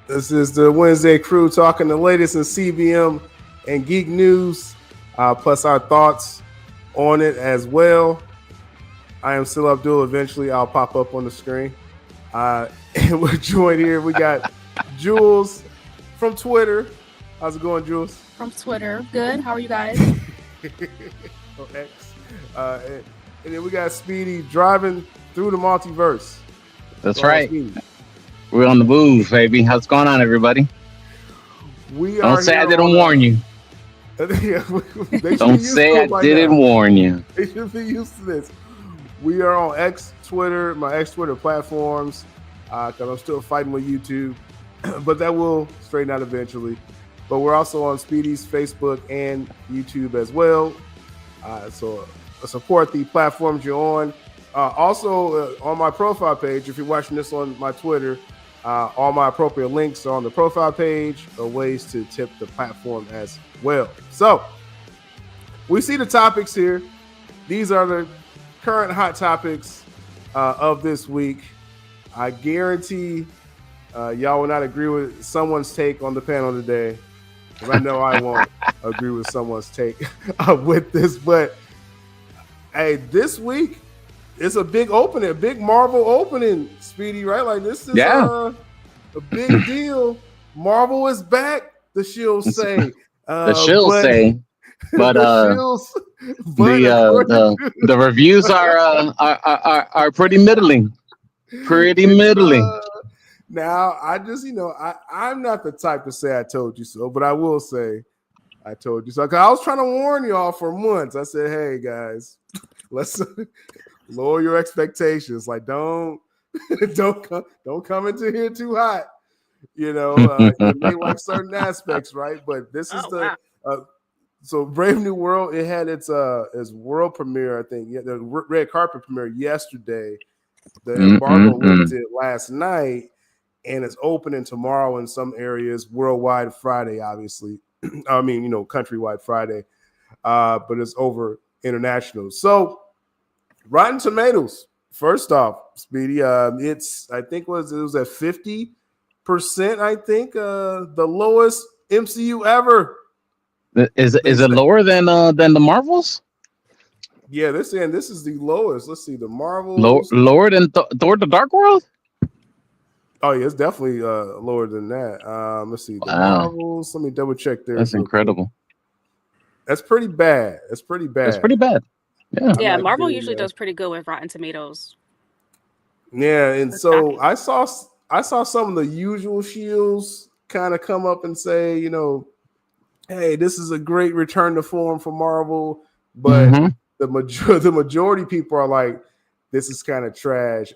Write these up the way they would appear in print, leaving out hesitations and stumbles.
This is the Wednesday crew talking the latest in CBM and geek news, plus our thoughts on it as well. I am still Abdul. Eventually, I'll pop up on the screen. And we're joined here. We got Jules from Twitter. How's it going, Jules? From Twitter. Good. How are you guys? X. And then we got Speedy driving through the multiverse. That's right. We're on the move, baby. How's it going on, everybody? Don't say I didn't warn you. Don't say I didn't warn you. They should be used to this. We are on X, Twitter, my X Twitter platforms, because I'm still fighting with YouTube, but that will straighten out eventually. But we're also on Speedy's Facebook and YouTube as well. So support the platforms you're on. Also, on my profile page, if you're watching this on my Twitter, all my appropriate links are on the profile page or ways to tip the platform as well. So we see the topics here. These are the current hot topics of this week. I guarantee y'all will not agree with someone's take on the panel today. I know I won't agree with someone's take with this, but hey, this week it's a big opening, a big Marvel opening, Speedy, right? Like this is a big deal. Marvel is back, the Shields say. The Shields say, but the reviews are pretty middling. Pretty middling. Now, I just, I'm not the type to say I told you so, but I will say I told you so. 'Cause I was trying to warn y'all for months. I said, hey, guys, let's lower your expectations. Like, don't come into here too hot. You may like certain aspects, right? But this is so Brave New World. It had its world premiere, I think. Yeah, the red carpet premiere yesterday. The embargo lifted last night. And it's opening tomorrow in some areas, worldwide Friday, obviously. I mean, countrywide Friday, but it's over international. So, Rotten Tomatoes. First off, Speedy, I think it was at 50%. I think the lowest MCU ever. Is it lower than the Marvels? Yeah, they're saying this is the lowest. Let's see, the Marvels lower than Thor: The Dark World. Oh yeah, it's definitely lower than that. Let's see. The Marvels. Let me double check there. That's incredible. That's pretty bad. That's pretty bad. Yeah. Yeah, Marvel usually does pretty good with Rotten Tomatoes. Yeah, and so I saw some of the usual Shields kind of come up and say, hey, this is a great return to form for Marvel, but the majority people are like, this is kind of trash.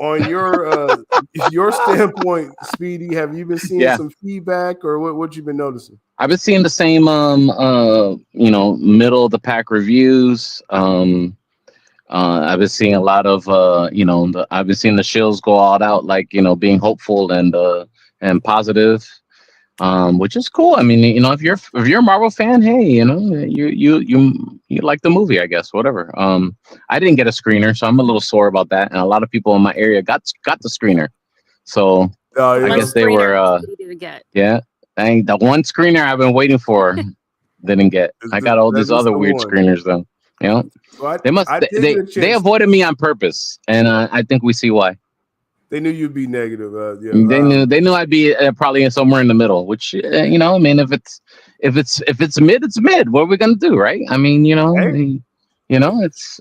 On your standpoint, Speedy, have you been seeing some feedback, or what you've been noticing? I've been seeing the same, middle of the pack reviews. I've been seeing a lot of, I've been seeing the shills go all out, like being hopeful and positive, which is cool. I mean, if you're a Marvel fan, hey, you like the movie, I guess, whatever. I didn't get a screener, so I'm a little sore about that. And a lot of people in my area got the screener, so I guess they were. The one screener I've been waiting for didn't get. I got all these other weird screeners though. Well, they avoided me on purpose, and I think we see why. They knew you'd be negative. They knew I'd be probably somewhere in the middle. Which I mean, if it's mid, it's mid. What are we gonna do, right? I mean, it's.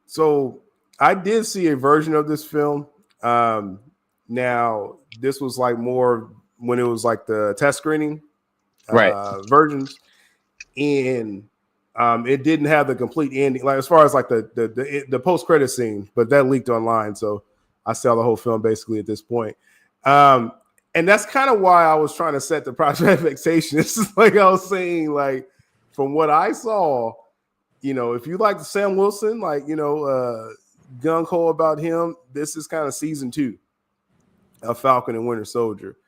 So I did see a version of this film. Now this was like more when it was like the test screening, versions, and it didn't have the complete ending, like as far as like the post credit scene, but that leaked online, so I saw the whole film basically at this point. And that's kind of why I was trying to set the proper expectations. It's like I was saying, like from what I saw, if you like Sam Wilson, like gung ho about him, this is kind of season 2 of Falcon and Winter Soldier.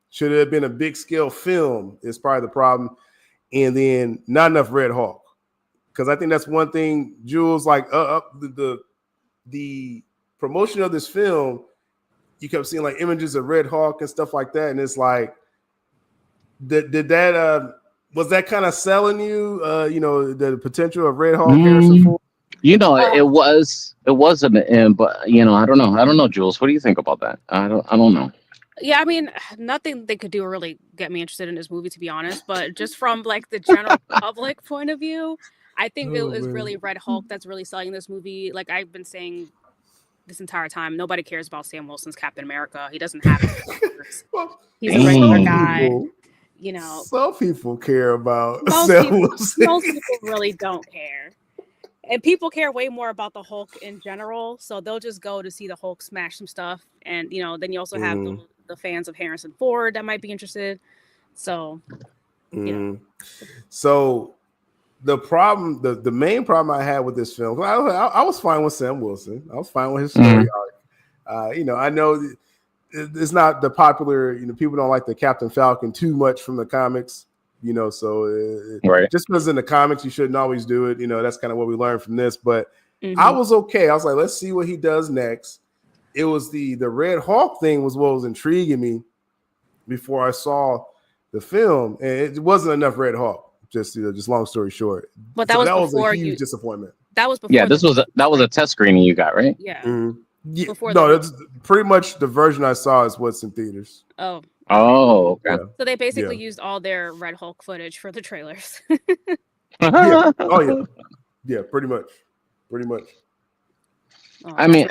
Should it have been a big scale film is probably the problem. And then not enough Red Hawk. Because I think that's one thing, Jules, like the promotion of this film, you kept seeing like images of Red Hulk and stuff like that, and it's like, did that was that kind of selling you? The potential of Red Hulk, Harrison Ford. It wasn't, but I don't know, Jules. What do you think about that? I don't know. Yeah, I mean, nothing they could do really get me interested in this movie, to be honest. But just from like the general public point of view, I think it was really Red Hulk that's really selling this movie. Like I've been saying this entire time, nobody cares about Sam Wilson's Captain America. He doesn't have Well, he's a regular Dang. guy. Some people care about most Sam people, Wilson. most people really don't care. And people care way more about the Hulk in general, so they'll just go to see the Hulk smash some stuff. And then you also have the fans of Harrison Ford that might be interested. So, So the problem, the main problem I had with this film, I was fine with Sam Wilson. I was fine with his story arc. I know it's not the popular. People don't like the Captain Falcon too much from the comics. Right. Just because in the comics you shouldn't always do it. That's kind of what we learned from this. But I was okay. I was like, let's see what he does next. It was the Red Hulk thing was what was intriguing me before I saw the film, and it wasn't enough Red Hulk. Just long story short. But that was a huge disappointment. That was before. Yeah, that was a test screening you got, right? Yeah. Yeah. That's pretty much the version I saw is what's in theaters. Oh. Oh, okay. Yeah. So they basically used all their Red Hulk footage for the trailers. Yeah. Oh yeah. Yeah, pretty much. I mean,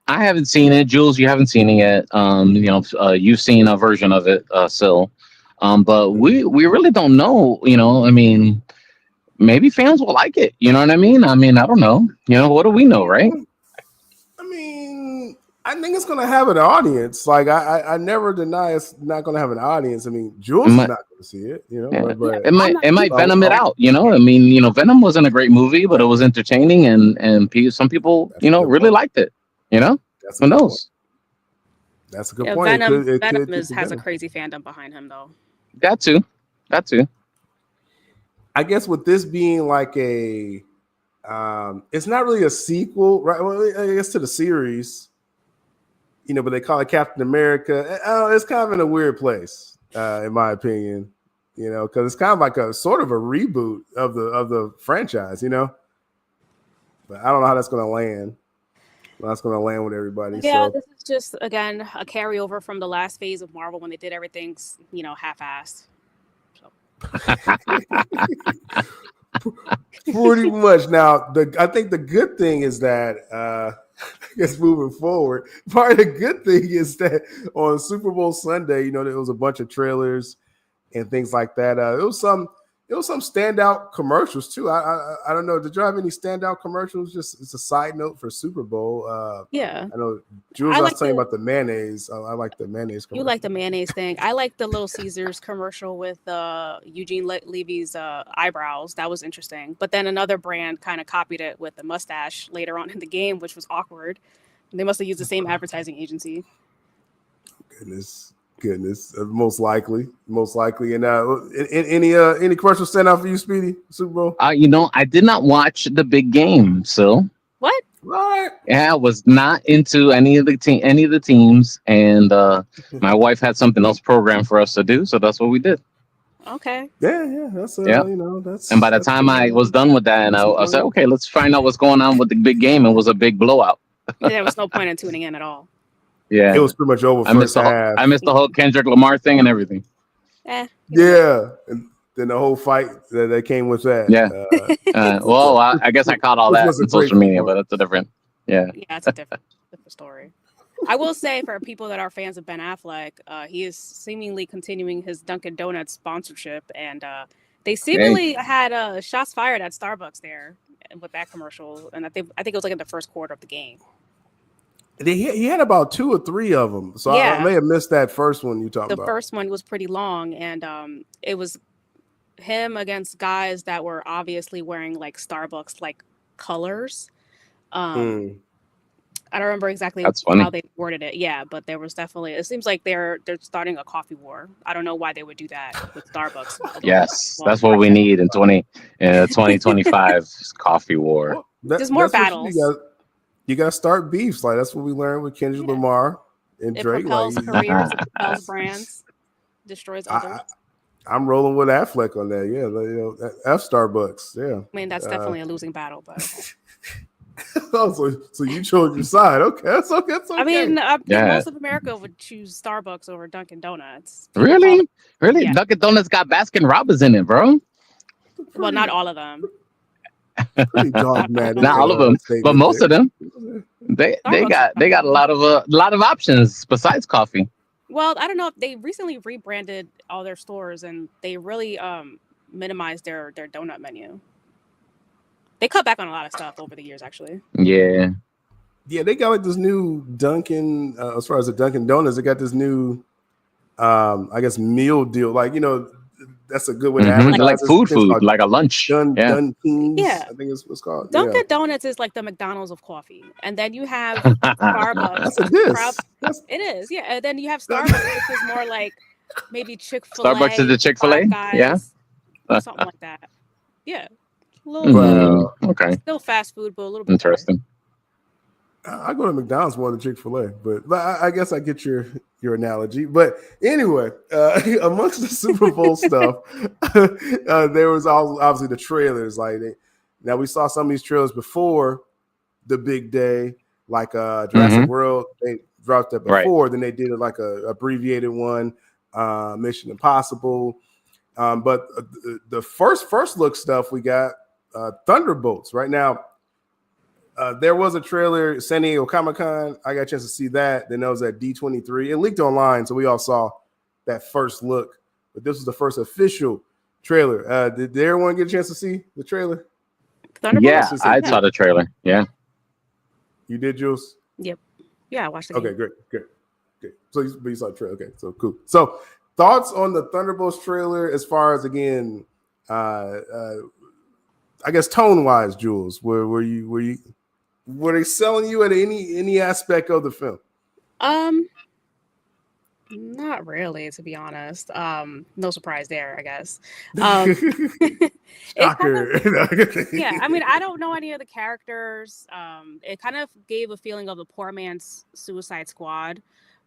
I haven't seen it, Jules. You haven't seen it yet. You've seen a version of it, Sil. But we really don't know. I mean, maybe fans will like it. You know what I mean? I mean, I don't know. What do we know, right? I mean, I think it's gonna have an audience. Like I never deny it's not gonna have an audience. I mean, Jules is not gonna see it. But it might Venom it out. I mean, Venom wasn't a great movie, but it was entertaining, and some people really liked it. Who knows? That's a good point. Venom has a crazy fandom behind him, though. That too. I guess with this being like it's not really a sequel, right? Well, I guess to the series, but they call it Captain America. It's kind of in a weird place, in my opinion, because it's kind of like a sort of a reboot of the franchise, But I don't know how that's going to land. That's going to land with everybody. Yeah, this is just, again, a carryover from the last phase of Marvel when they did everything, half-assed. So. Pretty much. Now, I think the good thing is that, I guess moving forward, part of the good thing is that on Super Bowl Sunday, there was a bunch of trailers and things like that. It was some standout commercials too. I don't know. Did you have any standout commercials? Just it's a side note for Super Bowl. Yeah, I know. Jules, I was telling you about the mayonnaise. I like the mayonnaise commercial. You like the mayonnaise thing. I like the Little Caesars commercial with Eugene Levy's eyebrows. That was interesting. But then another brand kind of copied it with the mustache later on in the game, which was awkward. They must have used the same advertising agency. Goodness, most likely. And any commercials stand out for you, Speedy? Super Bowl? I did not watch the big game, so what? Yeah, I was not into any of the teams, and my wife had something else programmed for us to do, so that's what we did. Okay. Yeah, that's that's. And by the time I was done with that, and I said, okay, let's find out what's going on with the big game. It was a big blowout. There was no point in tuning in at all. Yeah, it was pretty much over. I missed the whole Kendrick Lamar thing and everything. Yeah, and then the whole fight that came with that. Yeah. Well, I guess I caught all that on social media, but it's a different. Yeah, it's a different story. I will say for people that are fans of Ben Affleck, he is seemingly continuing his Dunkin' Donuts sponsorship, and they seemingly had shots fired at Starbucks there with that commercial, and I think it was like in the first quarter of the game. He had about 2 or 3 of them, so I may have missed that first one you talked about. The first one was pretty long, and it was him against guys that were obviously wearing like Starbucks like colors. I don't remember exactly how they worded it. Yeah, but there was definitely. It seems like they're starting a coffee war. I don't know why they would do that with Starbucks. Yes, that's what we need in 2025 coffee war. There's more battles. you gotta start beefs. Like that's what we learned with Kendrick Lamar and It Drake. propels Like careers, it propels brands, destroys others. I'm rolling with Affleck on that. Yeah, that F Starbucks. Yeah. I mean, that's definitely a losing battle, but okay. so you chose your side. Okay, that's okay. That's okay. I mean, I think most of America would choose Starbucks over Dunkin' Donuts. Really? Really? Yeah. Dunkin' Donuts got Baskin Robbins in it, bro. Well, not all of them. Pretty dogmatic. Not all of them, but most of them. They got a lot of options besides coffee. Well, I don't know if they recently rebranded all their stores and they really minimized their donut menu. They cut back on a lot of stuff over the years, actually. Yeah. Yeah, they got like this new Dunkin'. As far as the Dunkin' Donuts, they got this new, I guess, meal deal. Like that's a good way to advertise. Like food, like a lunch. Dunkins, yeah, I think it's what's called. Dunkin' Donuts is like the McDonald's of coffee, and then you have Starbucks. That's a diss. It is, yeah. And then you have Starbucks, which is more like maybe Chick-fil-A. Starbucks is the Chick-fil-A, yeah, something like that. Yeah, a little okay. Still fast food, but a little bit interesting. Better. I go to McDonald's more than Chick-fil-A, but I guess I get your analogy. But anyway, amongst the Super Bowl stuff, there was obviously the trailers. Like now we saw some of these trailers before the big day, like Jurassic World. They dropped that before. Right. Then they did it like a abbreviated one, Mission Impossible. But the first look stuff we got Thunderbolts right now. There was a trailer, San Diego Comic-Con. I got a chance to see that. Then there was at D23. It leaked online, so we all saw that first look. But this was the first official trailer. Did everyone get a chance to see the trailer? Yeah, I saw the trailer. Yeah. You did, Jules? Yep. Yeah, I watched it. Okay, great. So you saw the trailer. Okay, so cool. So thoughts on the Thunderbolts trailer as far as, again, I guess tone-wise, Jules, were they selling you at any aspect of the film? Not really, to be honest. No surprise there, I guess. Shocker. Yeah, I mean, I don't know any of the characters. It kind of gave a feeling of the poor man's Suicide Squad.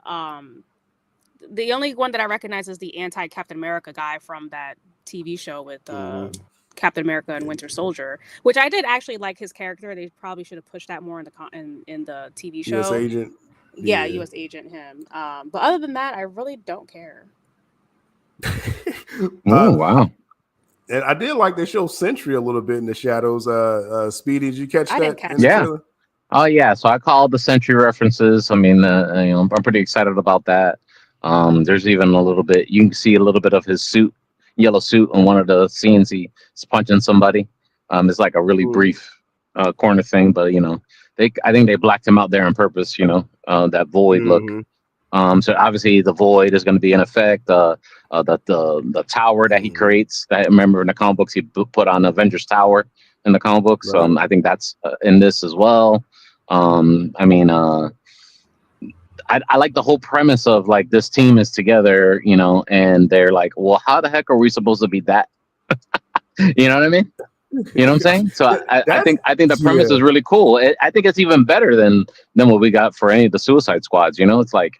The only one that I recognize is the anti-Captain America guy from that TV show with Captain America and Winter Soldier, which I did actually like his character. They probably should have pushed that more in the TV show. U.S. Agent. Yeah, U.S. Agent him. But other than that, I really don't care. Oh, wow. And I did like they show Sentry a little bit in the shadows. Speedy, did you catch that? I didn't catch that. Oh, yeah. So I called the Sentry references. I mean, I'm pretty excited about that. There's even a little bit, you can see a little bit of his yellow suit in one of the scenes. He's punching somebody. It's like a really brief corner thing, but I think they blacked him out there on purpose. That void look. So obviously the void is going to be in effect. The tower that he creates. That remember in the comic books he put on Avengers Tower in the comic books. Right. I think that's in this as well. I like the whole premise of like this team is together, and they're like, well, how the heck are we supposed to be that? You know what I mean? You know what I'm saying? So I think the premise is really cool. I think it's even better than what we got for any of the Suicide Squads. It's like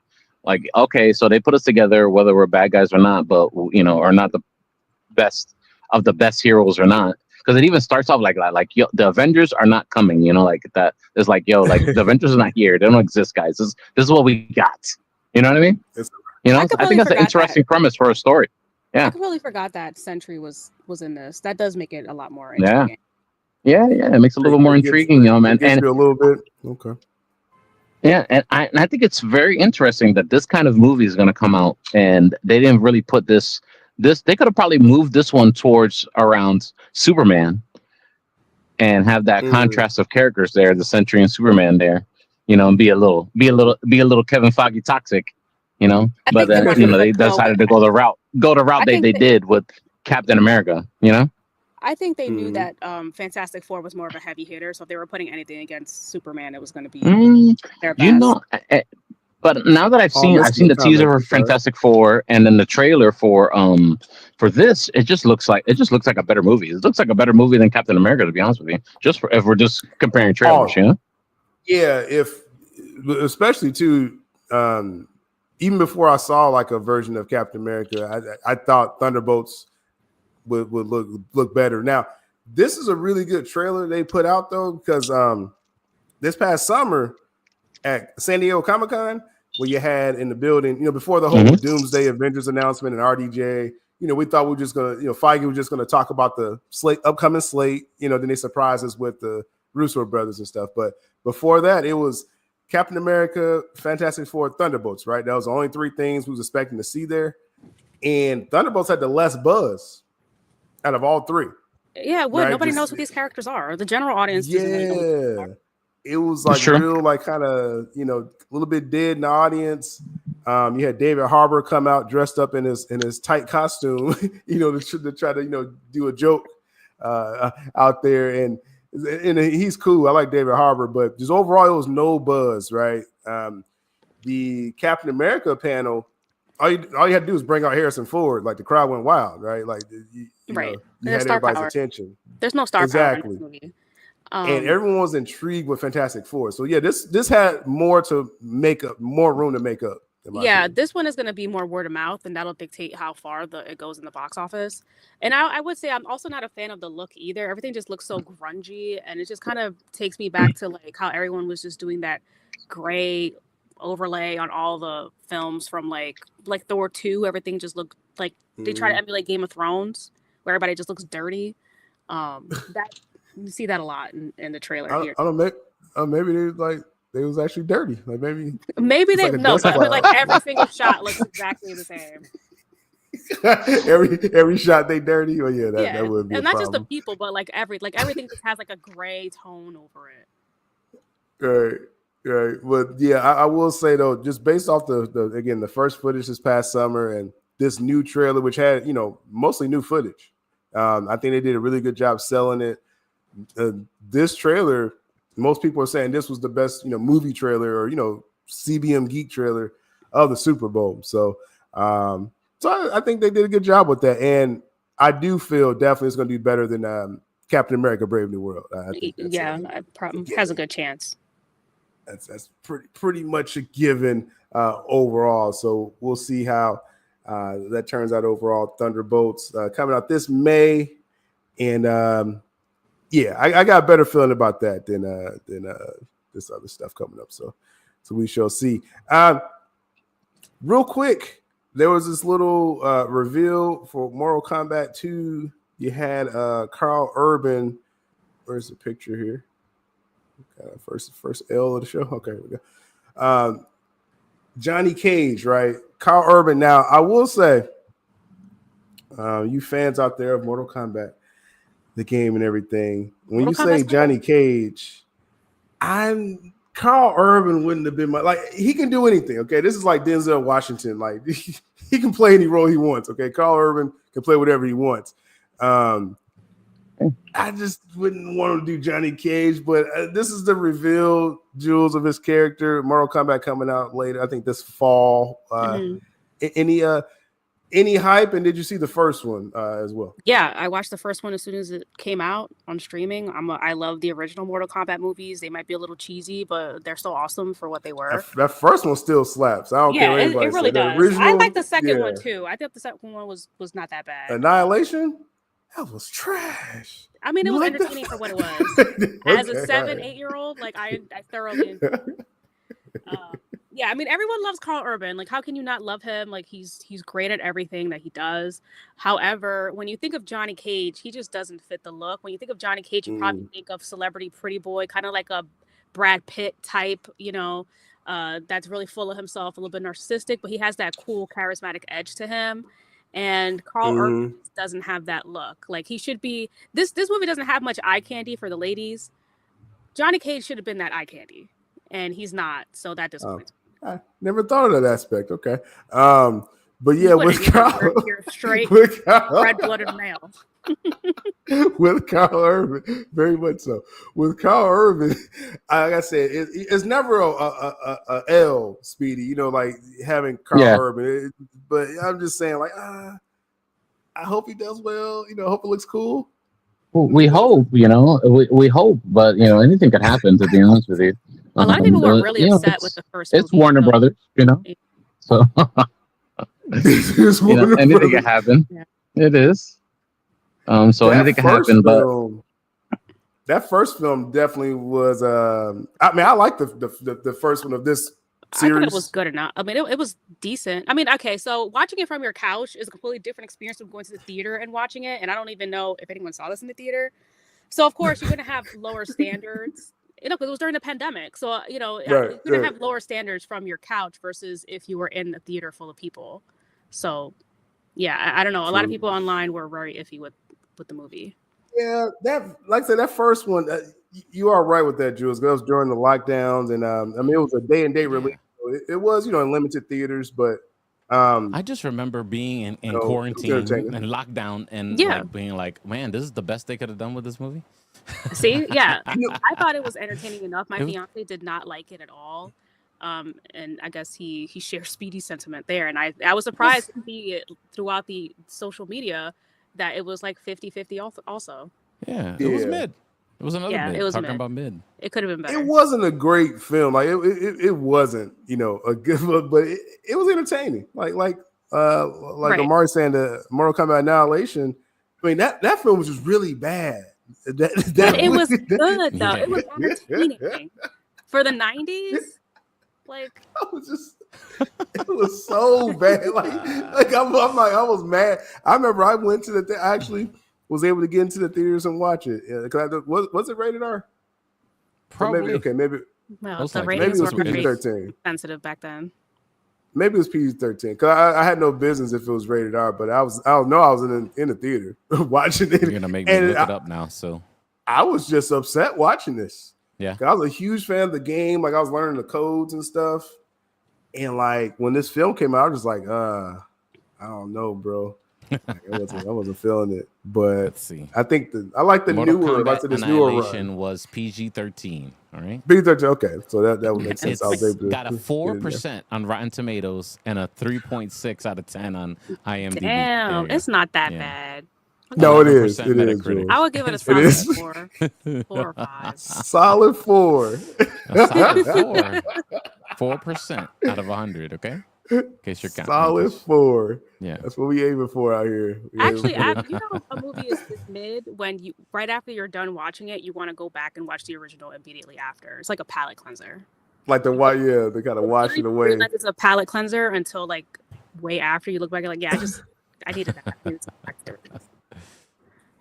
okay, so they put us together whether we're bad guys or not, but or not the best of the best heroes or not. Because it even starts off like yo, the Avengers are not coming, like that. It's like, yo, like the Avengers are not here. They don't exist, guys. This is what we got. You know what I mean? I think that's an interesting premise for a story. Yeah. I completely forgot that Sentry was in this. That does make it a lot more intriguing. Yeah. It makes it a little more intriguing, man. And a little bit. Okay. Yeah, and I think it's very interesting that this kind of movie is going to come out, and they didn't really put this. They could have probably moved this one towards around Superman, and have that contrast of characters there, the Sentry and Superman there, and be a little Kevin Feige toxic, But then they decided to go the route they did with Captain America, I think they knew that Fantastic Four was more of a heavy hitter, so if they were putting anything against Superman, it was going to be their best. But now that I've seen the teaser for Fantastic Four and then the trailer for this, it just looks like a better movie. It looks like a better movie than Captain America, to be honest with you. If we're just comparing trailers, Yeah, especially too, even before I saw like a version of Captain America, I thought Thunderbolts would look better. Now, this is a really good trailer they put out though, because this past summer at San Diego Comic-Con, where you had in the building, before the whole Doomsday Avengers announcement and RDJ, we thought we were just gonna, Feige was just gonna talk about the upcoming slate, then they surprised us with the Russo brothers and stuff. But before that, it was Captain America, Fantastic Four, Thunderbolts, right? That was the only three things we was expecting to see there. And Thunderbolts had the less buzz out of all three. Yeah, right? Nobody knows who these characters are. The general audience doesn't really know. It was like real, like kind of, a little bit dead in the audience. You had David Harbour come out dressed up in his tight costume, to try to, do a joke out there. And he's cool. I like David Harbour, but just overall, it was no buzz, right? The Captain America panel, all you had to do is bring out Harrison Ford. Like the crowd went wild, right? Like you had everybody's attention. There's no star power in this movie. And everyone was intrigued with Fantastic Four. So yeah, this had more to make up, more room to make up. Yeah, this one is going to be more word of mouth, and that'll dictate how far it goes in the box office. And I would say I'm also not a fan of the look either. Everything just looks so grungy, and it just kind of takes me back to like how everyone was just doing that gray overlay on all the films from like Thor 2. Everything just looked like they try to emulate Game of Thrones, where everybody just looks dirty. That you see that a lot in the trailer here. I don't know. Maybe they was actually dirty. Like maybe they no, but like every single shot looks exactly the same. every shot they dirty. Well, that would be. And not just the people, but like everything just has like a gray tone over it. Right. But yeah, I will say though, just based off the first footage this past summer and this new trailer, which had mostly new footage. I think they did a really good job selling it. This trailer, most people are saying this was the best, movie trailer or, CBM Geek trailer of the Super Bowl. So, I think they did a good job with that. And I do feel definitely it's going to be better than Captain America: Brave New World. I think has a good chance. That's pretty much a given overall. So we'll see how that turns out overall. Thunderbolts coming out this May. And, I got a better feeling about that than this other stuff coming up. So we shall see. Real quick, there was this little reveal for Mortal Kombat 2. You had Carl Urban. Where's the picture here? First L of the show. Okay, here we go. Johnny Cage, right? Carl Urban. Now, I will say, you fans out there of Mortal Kombat, the game and everything, when you say Johnny Cage, Carl Urban wouldn't have been he can do anything. Okay, this is like Denzel Washington. Like he can play any role he wants. Okay, Carl Urban can play whatever he wants. I just wouldn't want to do Johnny Cage, but this is the reveal, Jules, of his character. Mortal Kombat coming out later, I think this fall. Any hype? And did you see the first one as well? Yeah, I watched the first one as soon as it came out on streaming. I love the original Mortal Kombat movies. They might be a little cheesy, but they're so awesome for what they were. That first one still slaps. I don't care what anybody it really does. I like the second one too. I think the second one was not that bad. Annihilation? That was trash. I mean, it was entertaining for what it was. As a 7-8-year-old, I thoroughly enjoyed it. Yeah, I mean, everyone loves Carl Urban. Like, how can you not love him? Like, he's great at everything that he does. However, when you think of Johnny Cage, he just doesn't fit the look. When you think of Johnny Cage, you probably think of celebrity pretty boy, kind of like a Brad Pitt type, that's really full of himself, a little bit narcissistic, but he has that cool, charismatic edge to him. And Carl Urban doesn't have that look. Like, he should be. This movie doesn't have much eye candy for the ladies. Johnny Cage should have been that eye candy, and he's not. So that disappoints me. I never thought of that aspect. Okay. But yeah, with Carl, you're straight red-blooded male. With Carl Urban, very much so. With Carl Urban, like I said, it's never a L, Speedy. Like having Carl Urban. But I'm just saying, I hope he does well. Hope it looks cool. Well, we hope, we hope, but anything could happen. To be honest with you, A lot of people were really You know, upset with the first it's movie. Warner So, Brothers, you know. So This you know, Warner anything can Brothers. happen. yeah. It is. So That anything can happen, first but film, that first film definitely was. I mean, I like the first one of this I thought it was series. good enough. I mean, it was decent. I mean, okay, so watching it from your couch is a completely different experience from going to the theater and watching it. And I don't even know if anyone saw this in the theater. So, of course, you're going to have lower standards, because it was during the pandemic. So, Right, you're going to have lower standards from your couch versus if you were in a theater full of people. So, yeah, I don't know. A lot of True. people online were very iffy with the movie. Yeah, like I said, that first one, you are right with that, Jules. That was during the lockdowns, and I mean, it was a day and date release. So it was, in limited theaters, but I just remember being in it was quarantine entertaining. and lockdown and Yeah. like being like, man, this is the best they could have done with this movie. See, yeah, You know, I thought it was entertaining enough. My It was- fiance did not like it at all, and I guess he shares Speedy sentiment there. And I was surprised to see it throughout the social media that it was like 50-50 also. Yeah, it was Yeah. mid. It was another Yeah, mid. it was Talking mid. about mid. It could have been better. it wasn't a great film. Like it wasn't, a good look, but it was entertaining. Like Right. Amari saying, the Mortal Kombat Annihilation. I mean, that film was just really bad. But it was good though. Yeah. It was entertaining for the 90s. Like, it was so bad. Like I'm like, I was mad. I remember I went to the I actually was able to get into the theaters and watch it. Yeah, was it rated R? Or Probably. maybe well, Most the likely. maybe ratings it was were very PG-13. sensitive back then. Maybe it was PG-13 because I had no business if it was rated R, but I was in the theater watching it. You're gonna make me And look it up now. So I was just upset watching this. yeah. 'Cause I was a huge fan of the game. Like I was learning the codes and stuff. And like when this film came out, I was just like, I don't know, bro. Like, I wasn't feeling it. But Let's see. I think I like the Mortal newer, like Kombat this newer Annihilation run. was PG-13. All right. PG-13, okay, so that would make sense. I was It's able to got a get in 4% on Rotten Tomatoes and a 3.6 out of 10 on IMDb. Damn, There you it's not that Yeah. bad. No, it is. 11% It is. Metacritic. Jules. I would give it a It solid is. 4 or 5. Solid 4. A solid 4% out of 100. Okay. In case you're counting. Solid 4. Yeah. That's what we aiming for out here. We Actually, aiming for- you know, a movie is mid when you right after you're done watching it, you want to go back and watch the original immediately after. It's like a palate cleanser. like the white, yeah, they kind of wash it away. Realize it's a palate cleanser until like way after you look back and like, yeah, I needed that. I needed some extra.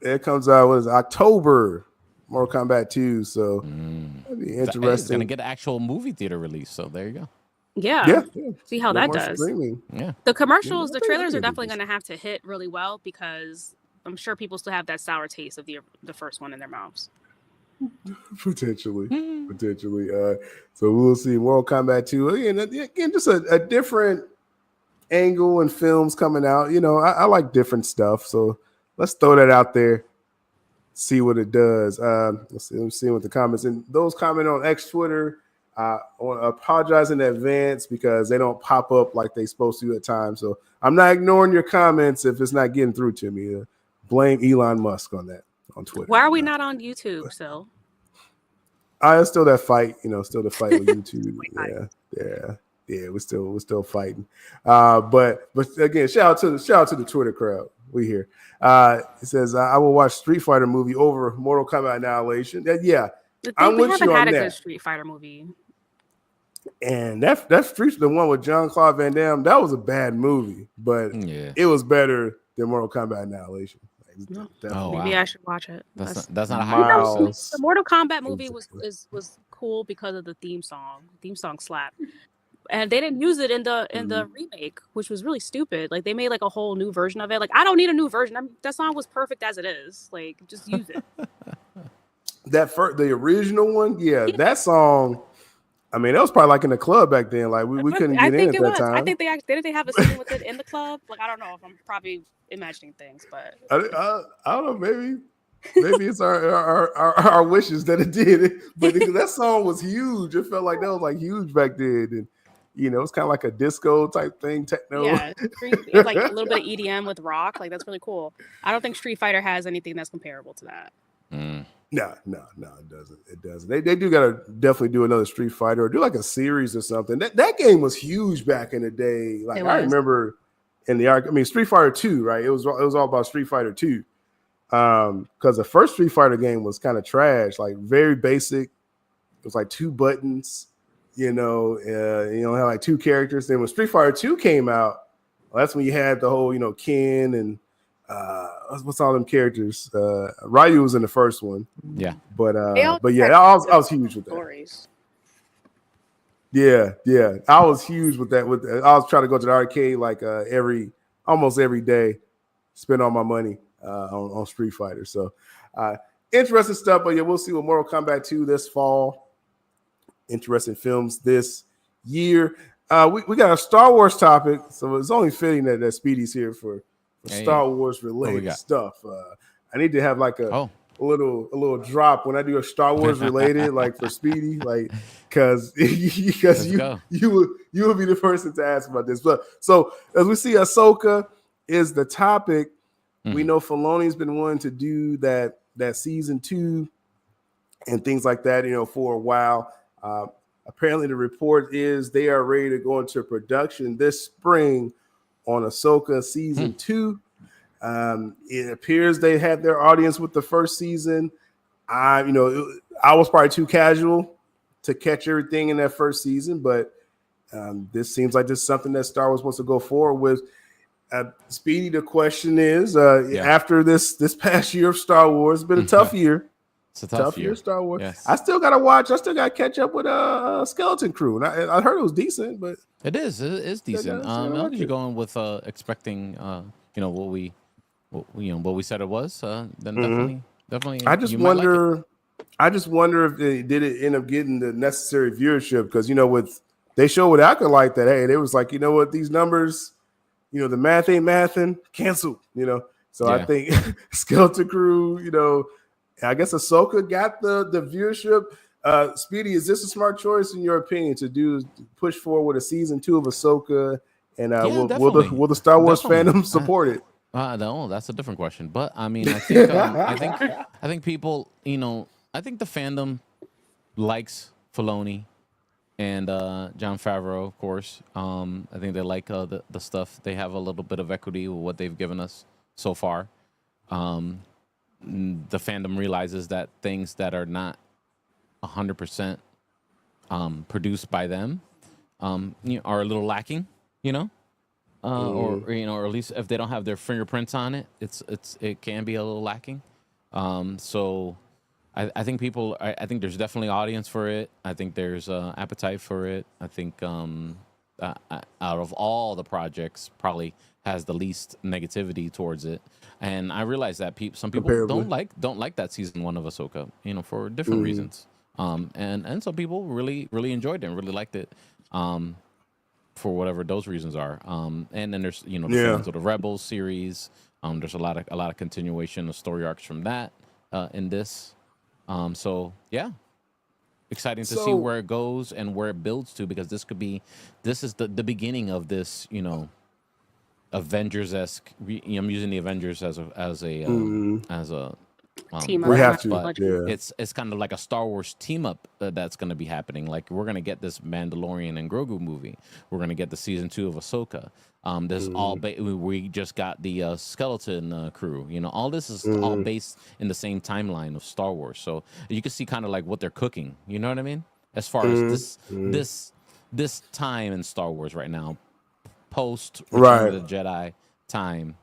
It comes out what is it, October, Mortal Kombat 2. So that'd be It's interesting. gonna get an actual movie theater release. So there you go. Yeah. yeah. See how No that more does. streaming. Yeah. The commercials, the I think trailers that'd are be definitely going to have to hit really well because I'm sure people still have that sour taste of the first one in their mouths. Potentially. So we'll see Mortal Kombat 2. Again, just a different angle and films coming out. I like different stuff. So let's throw that out there. See what it does. Let's see what the comments and those comment on X Twitter. I want to apologize in advance because they don't pop up like they supposed to at times. So I'm not ignoring your comments if it's not getting through to me. Blame Elon Musk on that on Twitter. Why are we not on YouTube still? It's still that fight, still the fight with YouTube. Yeah. We're still fighting. But again, shout out to the Twitter crowd. We here. It says I will watch Street Fighter movie over Mortal Kombat Annihilation. Yeah, I'm We with haven't you had on a that. good Street Fighter movie. And that Street, the one with Jean-Claude Van Damme, that was a bad movie, but Yeah. it was better than Mortal Kombat Annihilation. No. Oh, Maybe wow. I should watch it. That's not a Miles. high process. The Mortal Kombat movie was cool because of the theme song. The theme song slap. And they didn't use it in the remake, which was really stupid. Like they made like a whole new version of it. Like I don't need a new version. That song was perfect as it is. Like just use it. The original one, that song. I mean, that was probably like in the club back then. Like we couldn't get in at that time. I think they actually didn't they have a scene with it in the club. Like I don't know if I'm probably imagining things, but I don't know. Maybe it's our wishes that it did it. But that song was huge. It felt like that was like huge back then, and it's kind of like a disco type thing, techno. yeah, it's like a little bit of EDM with rock. Like that's really cool. I don't think Street Fighter has anything that's comparable to that. No, it doesn't. It doesn't. They do gotta definitely do another Street Fighter or do like a series or something. That game was huge back in the day. Like I remember in the arc. I mean, Street Fighter 2, right? It was all about Street Fighter 2. Because the first Street Fighter game was kind of trash, like very basic. It was like 2 buttons, you had like 2 characters. Then when Street Fighter 2 came out, well, that's when you had the whole, Ken and what's all them characters? Ryu was in the first one. Yeah. But yeah, I was huge with that. Stories. Yeah. I was huge with that. I was trying to go to the arcade like almost every day, spend all my money on Street Fighter. So interesting stuff. But yeah, we'll see what Mortal Kombat 2 this fall. Interesting films this year. We got a Star Wars topic, so it's only fitting that Speedy's here for Star Wars related stuff. I need to have like a little drop when I do a Star Wars related, like for Speedy, like because you will be the person to ask about this. But so as we see, Ahsoka is the topic. We know Filoni's been wanting to do that season 2 and things like that, for a while. Apparently, the report is they are ready to go into production this spring on Ahsoka season 2. It appears they had their audience with the first season. I was probably too casual to catch everything in that first season, but this seems like this is something that Star Wars wants to go forward with. Speedy, the question is, after this past year of Star Wars, it's been a tough year. It's a tough year. Star Wars. Yes. I still got to watch. I still got to catch up with Skeleton Crew. And I heard it was decent, but it is decent. You're going with expecting, what we said it was. Then definitely. I just wonder if they did it end up getting the necessary viewership because they show with Acolyte that they was like, what, these numbers, the math ain't mathing, canceled. So I think Skeleton Crew, I guess Ahsoka got the viewership. Speedy, is this a smart choice in your opinion to push forward with a season 2 of Ahsoka? And will the Star Wars fandom support it? No, that's a different question. But I mean, I think I think people, I think the fandom likes Filoni and Jon Favreau, of course. I think they like the stuff. They have a little bit of equity with what they've given us so far. The fandom realizes that things that are not 100% produced by them are a little lacking, or at least if they don't have their fingerprints on it, it can be a little lacking. So I think I think there's definitely audience for it. I think there's appetite for it. I think out of all the projects, probably has the least negativity towards it. And I realize that some people don't like that season 1 of Ahsoka, for different reasons. And some people really, really enjoyed it and really liked it, for whatever those reasons are. And then there's the fans of the Rebels series. There's a lot of continuation of story arcs from that in this. So yeah, exciting to see where it goes and where it builds to, because this is the beginning of this, Avengers-esque. I'm using the Avengers as a team up. We have to. But it's kind of like a Star Wars team up that's going to be happening. Like, we're going to get this Mandalorian and Grogu movie. We're going to get the season 2 of Ahsoka. This all we just got the Skeleton Crew. All this is all based in the same timeline of Star Wars. So you can see kind of like what they're cooking. You know what I mean? As far as this time in Star Wars right now, post Return of the Jedi time,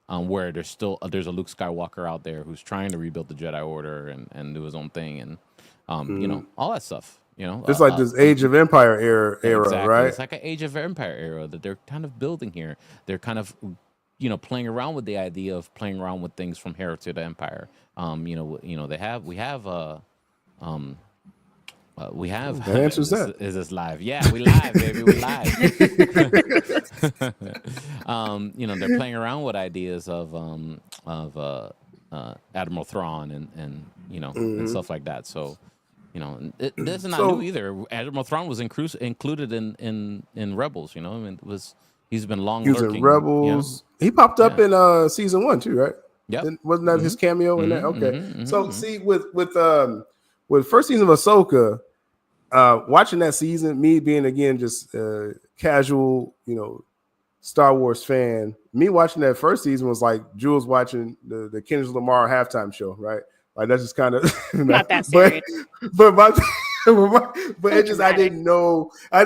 where there's a Luke Skywalker out there who's trying to rebuild the Jedi Order and do his own thing, and all that stuff. It's like this Age of Empire era, exactly. right? It's like an Age of Empire era that they're kind of building here. They're kind of playing around with the idea of playing around with things from Heritage to Empire. We have. The answer's that. Is this live? Yeah, we live, baby. We live. They're playing around with ideas of Admiral Thrawn and stuff like that. So, this is not new either. Admiral Thrawn was included in Rebels. He's been long lurking. Rebels. He popped up in season 1 too, right? Yep. Wasn't that his cameo in that? Okay. So Mm-hmm. see, with first season of Ahsoka, watching that season, me being again just casual, Star Wars fan, me watching that first season was like Jules watching the Kendrick Lamar halftime show, right? Like that's just kind of Not that serious. but it just I didn't know I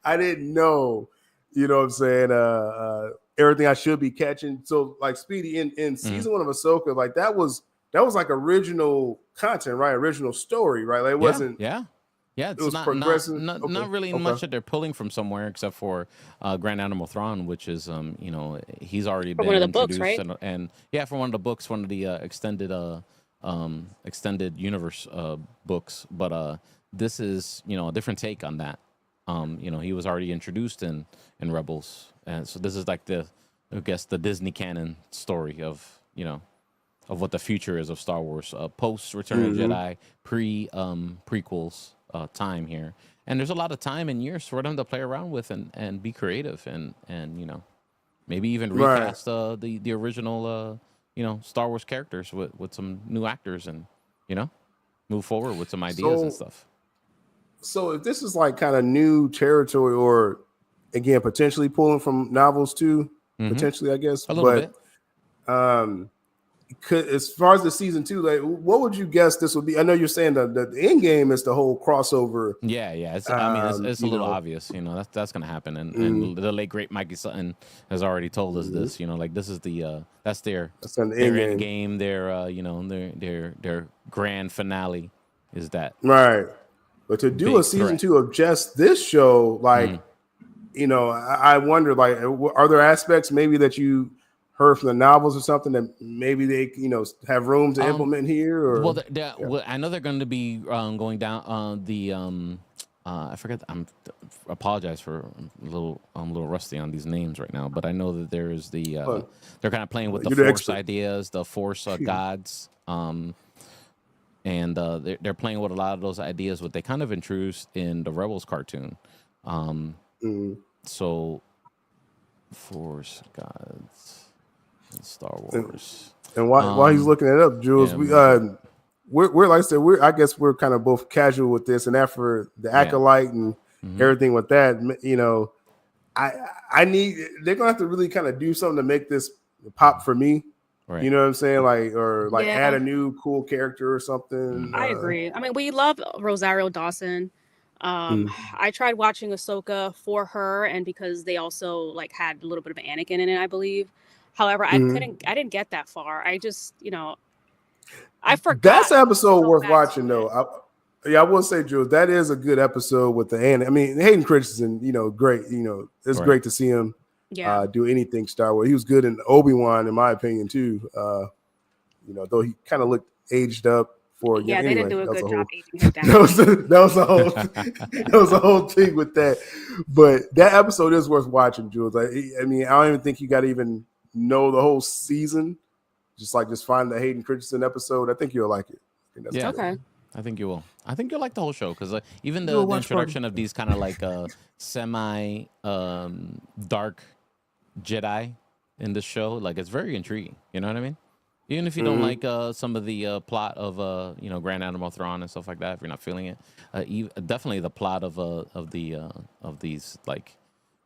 didn't know, you know what I'm saying, everything I should be catching. So like Speedy in season one of Ahsoka, like that was like original content, right? Original story, right? Like it wasn't. Yeah, It it's was not progressive. not really much that they're pulling from somewhere except for Grand Animal Thrawn, which is he's already been one of the introduced books, right? and for one of the books, one of the extended universe books, but this is a different take on that. He was already introduced in Rebels, and so this is like the Disney canon story of of what the future is of Star Wars, post Return of the Jedi, prequels time here, and there's a lot of time and years for them to play around with and be creative and maybe even recast the original Star Wars characters with some new actors and move forward with some ideas and stuff. So if this is like kind of new territory, or again potentially pulling from novels too, potentially I guess a little bit. As far as the season 2, like what would you guess this would be? I know you're saying the end game is the whole crossover. Yeah. It's a little obvious, that's gonna happen, and the late great Mikey Sutton has already told us this. Like this is that's their end game. Their grand finale is that, right? But to do a season 2 of just this show, like I wonder, like, are there aspects maybe that you heard from the novels or something that maybe they have room to implement here? Or well, I know they're going to be going down I forget. Apologize for I'm a little rusty on these names right now, but I know that there is they're kind of playing with the Force ideas, the Force gods, and they're playing with a lot of those ideas what they kind of introduced in the Rebels cartoon. So Force gods. Star Wars. And while he's looking it up, Jules, we're like I said, I guess we're kind of both casual with this, and after the acolyte and everything with that, I need they're gonna have to really kind of do something to make this pop for me. Right. You know what I'm saying? Like add a new cool character or something. I agree. I mean, we love Rosario Dawson. I tried watching Ahsoka for her, and because they also like had a little bit of Anakin in it, I believe. However, I didn't get that far. I just, I forgot. That's an episode worth watching, though. I will say, Jules, that is a good episode with the Anakin. I mean, Hayden Christensen, great. It's great to see him do anything Star Wars. He was good in Obi-Wan, in my opinion, too. Though he kind of looked aged up for they didn't do a good job aging him down. that was the whole thing with that. But that episode is worth watching, Jules. I mean, I don't even think you got to even know the whole season. Just find the Hayden Christensen episode. I think you'll like it. Okay. I think you will. I think you'll like the whole show because even the introduction of these kind of like semi dark Jedi in this show, like it's very intriguing. You know what I mean? Even if you don't like some of the plot of Grand Admiral Thrawn and stuff like that, if you're not feeling it, definitely the plot of these like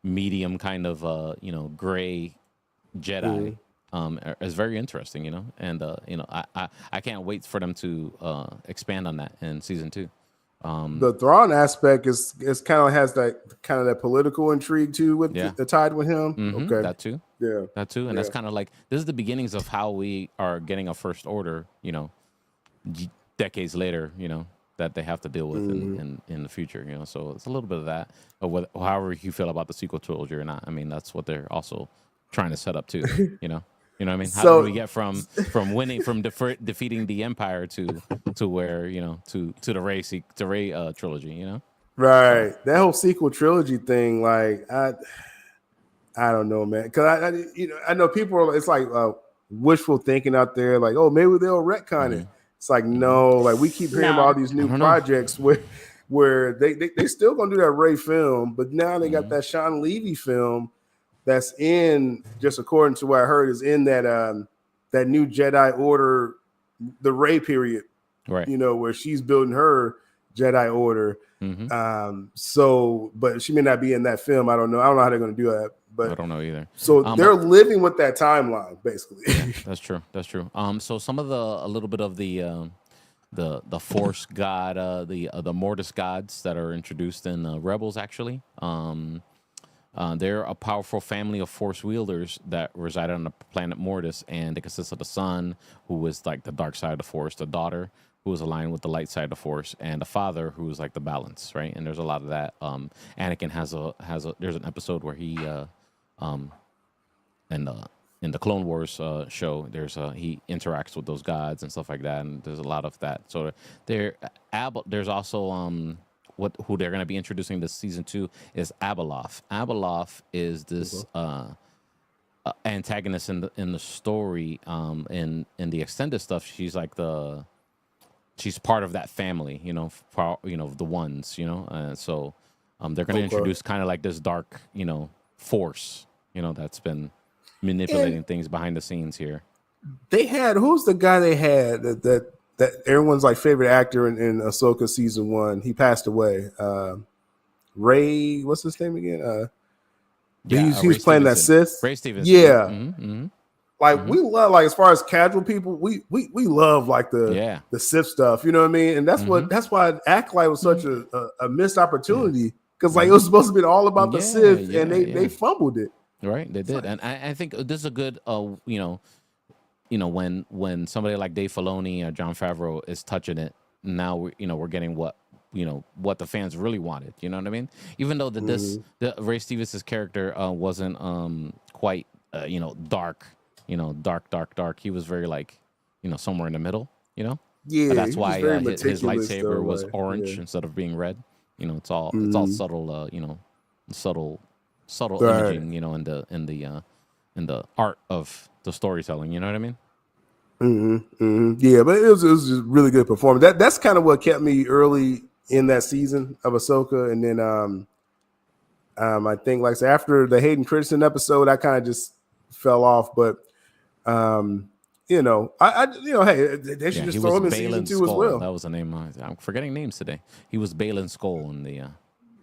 medium kind of gray Jedi is very interesting, and I can't wait for them to expand on that in season 2. The Thrawn aspect is kind of has that political intrigue too with the tied with him. Okay, that too. Yeah, that too, and that's kind of like this is the beginnings of how we are getting a First Order, decades later, that they have to deal with in the future, So it's a little bit of that, or however you feel about the sequel trilogy or not. I mean, that's what they're also trying to set up too, You know what I mean? How do we get from winning, from defeating the Empire to where to the Rey trilogy? Right. That whole sequel trilogy thing, like I don't know, man. Because I know people are. It's like wishful thinking out there. Like, oh, maybe they'll retcon it. It's like no. Like we keep hearing about all these new projects where they still gonna do that Rey film, but now they got that Sean Levy film that's in, just according to what I heard, is in that that new Jedi Order, the Rey period, right? You know, where she's building her Jedi Order. So, but she may not be in that film. I don't know. I don't know how they're going to do that. But I don't know either. So they're living with that timeline, basically. Yeah, that's true. That's true. So some of a little bit of the Force god, the Mortis gods that are introduced in Rebels, actually. They're a powerful family of Force wielders that reside on the planet Mortis, and it consists of the son, who is like the dark side of the Force, the daughter, who is aligned with the light side of the Force, and the father, who is like the balance, right? And there's a lot of that. Anakin has there's an episode where he in the Clone Wars show, he interacts with those gods and stuff like that, and there's a lot of that. So there's also who they're going to be introducing this season 2 is Abeloth. Abeloth is this antagonist in the story. In the extended stuff, she's like she's part of that family, the ones, so they're going to introduce kind of like this dark, force, that's been manipulating things behind the scenes here. They had, who's the guy they had that everyone's like favorite actor in Ahsoka season 1? He passed away. Ray, what's his name again? He was playing that Sith. Ray Stevenson. Yeah. Like we love, like, as far as casual people, we love like the Sith stuff, you know what I mean? And that's why Acolyte was such a missed opportunity, because like it was supposed to be all about the Sith, and they fumbled it. Right, they did, and I think this is a good, when somebody like Dave Filoni or Jon Favreau is touching it, now we're getting what the fans really wanted. You know what I mean? Even though the Ray Stevens' character wasn't quite dark. Dark. He was very like, somewhere in the middle, Yeah. And that's why his lightsaber was orange instead of being red. It's all subtle, subtle imaging, in the art of the storytelling. You know what I mean? Yeah, but it was just really good performance. That's kind of what kept me early in that season of Ahsoka, and then I think like after the Hayden Christensen episode, I kind of just fell off, but. Hey, they should just throw him in season 2 as well. That was the name. I'm forgetting names today. He was Balin Skoll in the.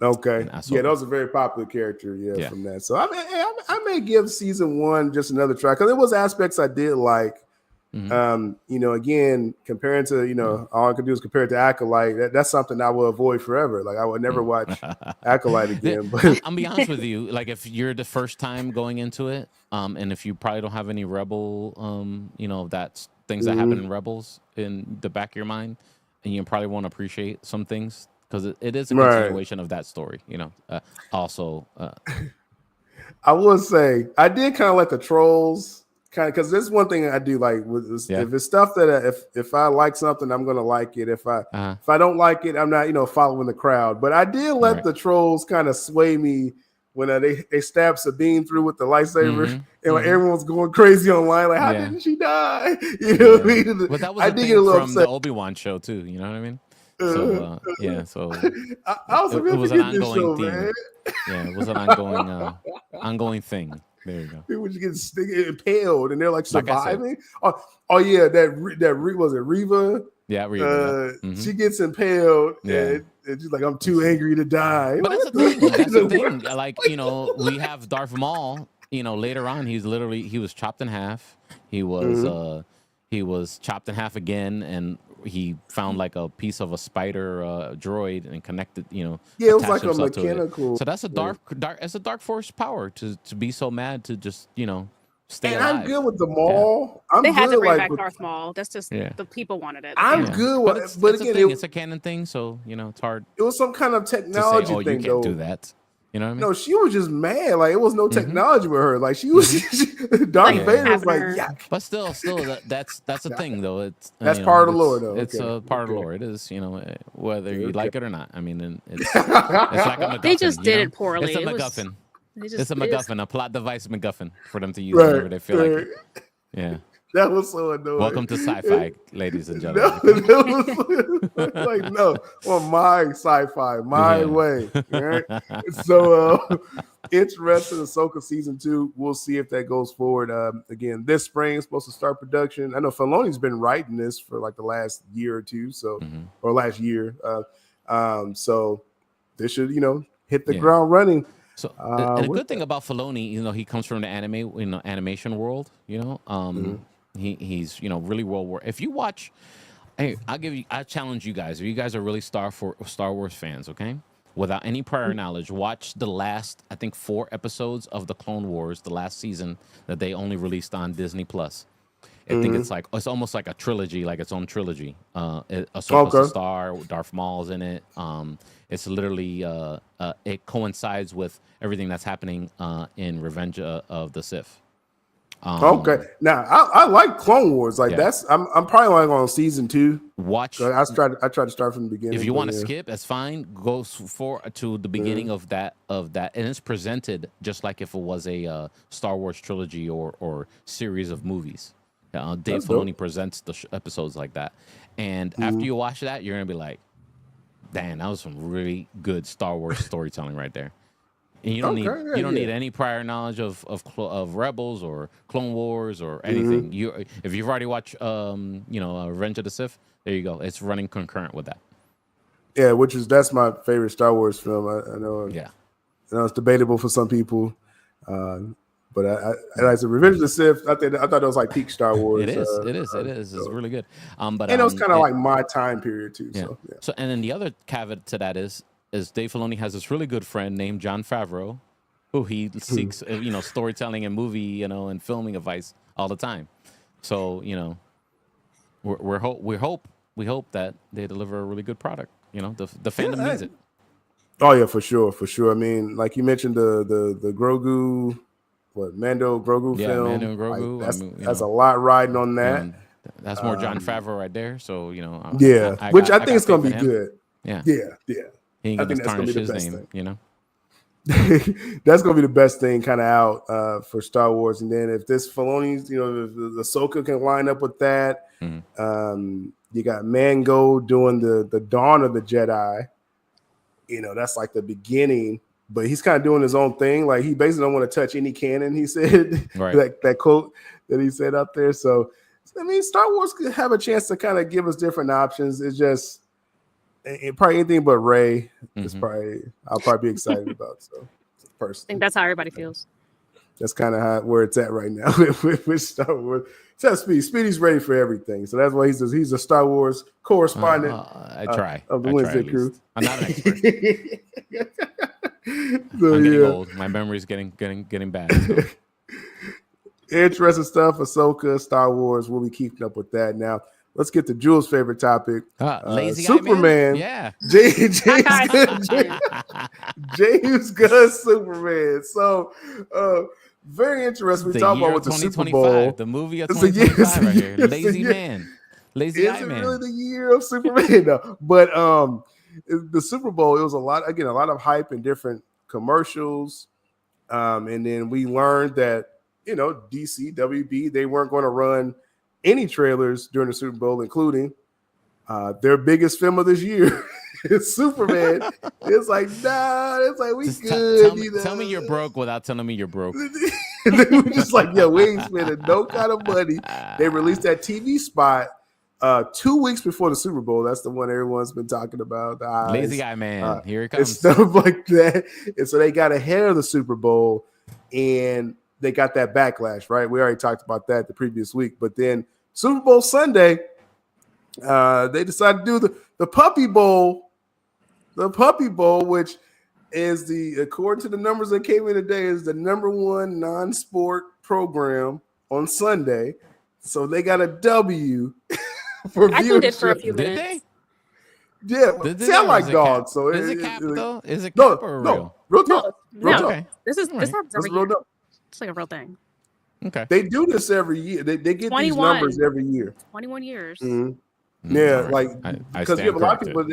Okay. Yeah, that was a very popular character. Yeah, from that. So I may give season 1 just another try, because there was aspects I did like. Again, comparing to all I could do is compare it to Acolyte. That's something I will avoid forever. Like I would never watch Acolyte again. But I'll be honest with you. Like if you're the first time going into it, and if you probably don't have any Rebel, that's things that happen in Rebels in the back of your mind, and you probably won't appreciate some things, because it is a continuation of that story. I will say I did kind of like the trolls. Because this is one thing I do like if it's stuff that if I like something, I'm gonna like it. If I don't like it, I'm not following the crowd. But I did let the trolls kind of sway me when they stabbed Sabine through with the lightsaber, and like everyone's going crazy online, like how didn't she die? You know what I mean? But that was I did get a little upset. The Obi-Wan show too. You know what I mean? So so it was an ongoing theme. Man. Yeah, it was an ongoing thing. There you go. People just get impaled, and they're like surviving. Like that was it Reva? Yeah, Reva. She gets impaled, and she's like, "I'm too angry to die." But that's the thing. That's the thing. Like we have Darth Maul. Later on, he was chopped in half. He was chopped in half again, and he found like a piece of a spider droid and connected, it was like a mechanical. So that's a dark force power to be so mad to just stay and alive. I'm good with the Maul. They had to bring back Darth Maul. That's just the people wanted it. I'm good with, but again, it's a canon thing, so it's hard. It was some kind of technology thing. You can't do that. You know what I mean? No, she was just mad. Like it was no technology with her. Like she was, Darth Vader was like, yuck. But still, that's a thing though. That's part of the lore, though. It's a part of the lore. It is, whether you like it or not. I mean, it's like a MacGuffin. They just did it poorly. It's a MacGuffin. It's a MacGuffin, a plot device MacGuffin for them to use whenever they feel like it. Yeah. That was so annoying. Welcome to sci-fi, ladies and gentlemen. No, my sci-fi, my way. Right? So, interested in Ahsoka season 2. We'll see if that goes forward. Again, this spring is supposed to start production. I know Filoni's been writing this for like the last year or two, so or last year. So this should, hit the ground running. So, and a good thing about Filoni, he comes from the animation world. He's really well. If you watch, hey, I challenge you guys. If you guys are really Star Wars fans, okay, without any prior knowledge, watch the last, I think, 4 episodes of the Clone Wars, the last season that they only released on Disney Plus. I think it's almost like a trilogy, like its own trilogy. Ahsoka's the star, Darth Maul's in it. It's literally it coincides with everything that's happening in Revenge of the Sith. Okay, now I like Clone Wars. Like I'm probably like on season 2. Watch. I tried to start from the beginning. If you want to skip, that's fine. Go to the beginning of that, and it's presented just like if it was a Star Wars trilogy or series of movies. Dave Filoni presents the episodes like that, and after you watch that, you're gonna be like, "Damn, that was some really good Star Wars storytelling right there." And you don't need any prior knowledge of Rebels or Clone Wars or anything. If you've already watched Revenge of the Sith, there you go. It's running concurrent with that. Yeah, that's my favorite Star Wars film. I know. Yeah, I know it's debatable for some people. But as a Revenge of the Sith, I thought it was like peak Star Wars. It is. It's really good. But and it was kind of like my time period too. Yeah. So and then the other caveat to that is Dave Filoni has this really good friend named Jon Favreau, who he seeks storytelling and movie and filming advice all the time. So we hope that they deliver a really good product. The fandom needs it. Oh yeah, for sure. I mean, like you mentioned the Grogu. Mando Grogu film? Mando Grogu. That's a lot riding on that. That's more Jon Favreau right there. So which I think it's gonna be good. Yeah. He ain't gonna tarnish his name. That's gonna be the best thing kind of out for Star Wars. And then if this Filoni's, the Ahsoka can line up with that. You got Mango doing the Dawn of the Jedi. That's like the beginning. But he's kind of doing his own thing. Like he basically don't want to touch any canon. He said that quote that he said up there. So I mean, Star Wars could have a chance to kind of give us different options. It's just probably anything but Rey. I'll probably be excited about. So personally, I think that's how everybody feels. That's kind of where it's at right now with Star Wars. Except Speedy. Speedy's ready for everything. So that's why he's a Star Wars correspondent. I try. Of the Wednesday crew. I'm not an expert. I'm getting old. My memory's getting bad. So. Interesting stuff. Ahsoka, Star Wars. We'll be keeping up with that. Now, let's get to Jules' favorite topic. Lazy Superman. Yeah. James Gunn's Superman. So, very interesting. We talk about with the Super Bowl. The movie of 2025 right here. Lazy Man. Lazy Eye Man. It's really the year of Superman. No. But the Super Bowl, it was a lot of hype and different commercials. And then we learned that, DC, WB, they weren't going to run any trailers during the Super Bowl, including their biggest film of this year. It's Superman. It's like, nah, it's like, we good. Tell me you're broke without telling me you're broke. They were just like, we ain't spending no kind of money. They released that TV spot 2 weeks before the Super Bowl. That's the one everyone's been talking about. The eyes. Lazy Eye Man. Here it comes. And stuff like that. And so they got ahead of the Super Bowl and they got that backlash, right? We already talked about that the previous week. But then Super Bowl Sunday, they decided to do the Puppy Bowl. The Puppy Bowl, which is according to the numbers that came in today, is the #1 non-sport program on Sunday. So they got a W for viewership. I tuned in for a few minutes. Yeah, sound like dogs. So is it cap though? Is it cap or real? Real talk. No. Okay. This happens every year. It's like a real thing. Okay. They do this every year. They get these numbers every year. 21 years. Mm-hmm. Yeah, right. Like because you have a lot of people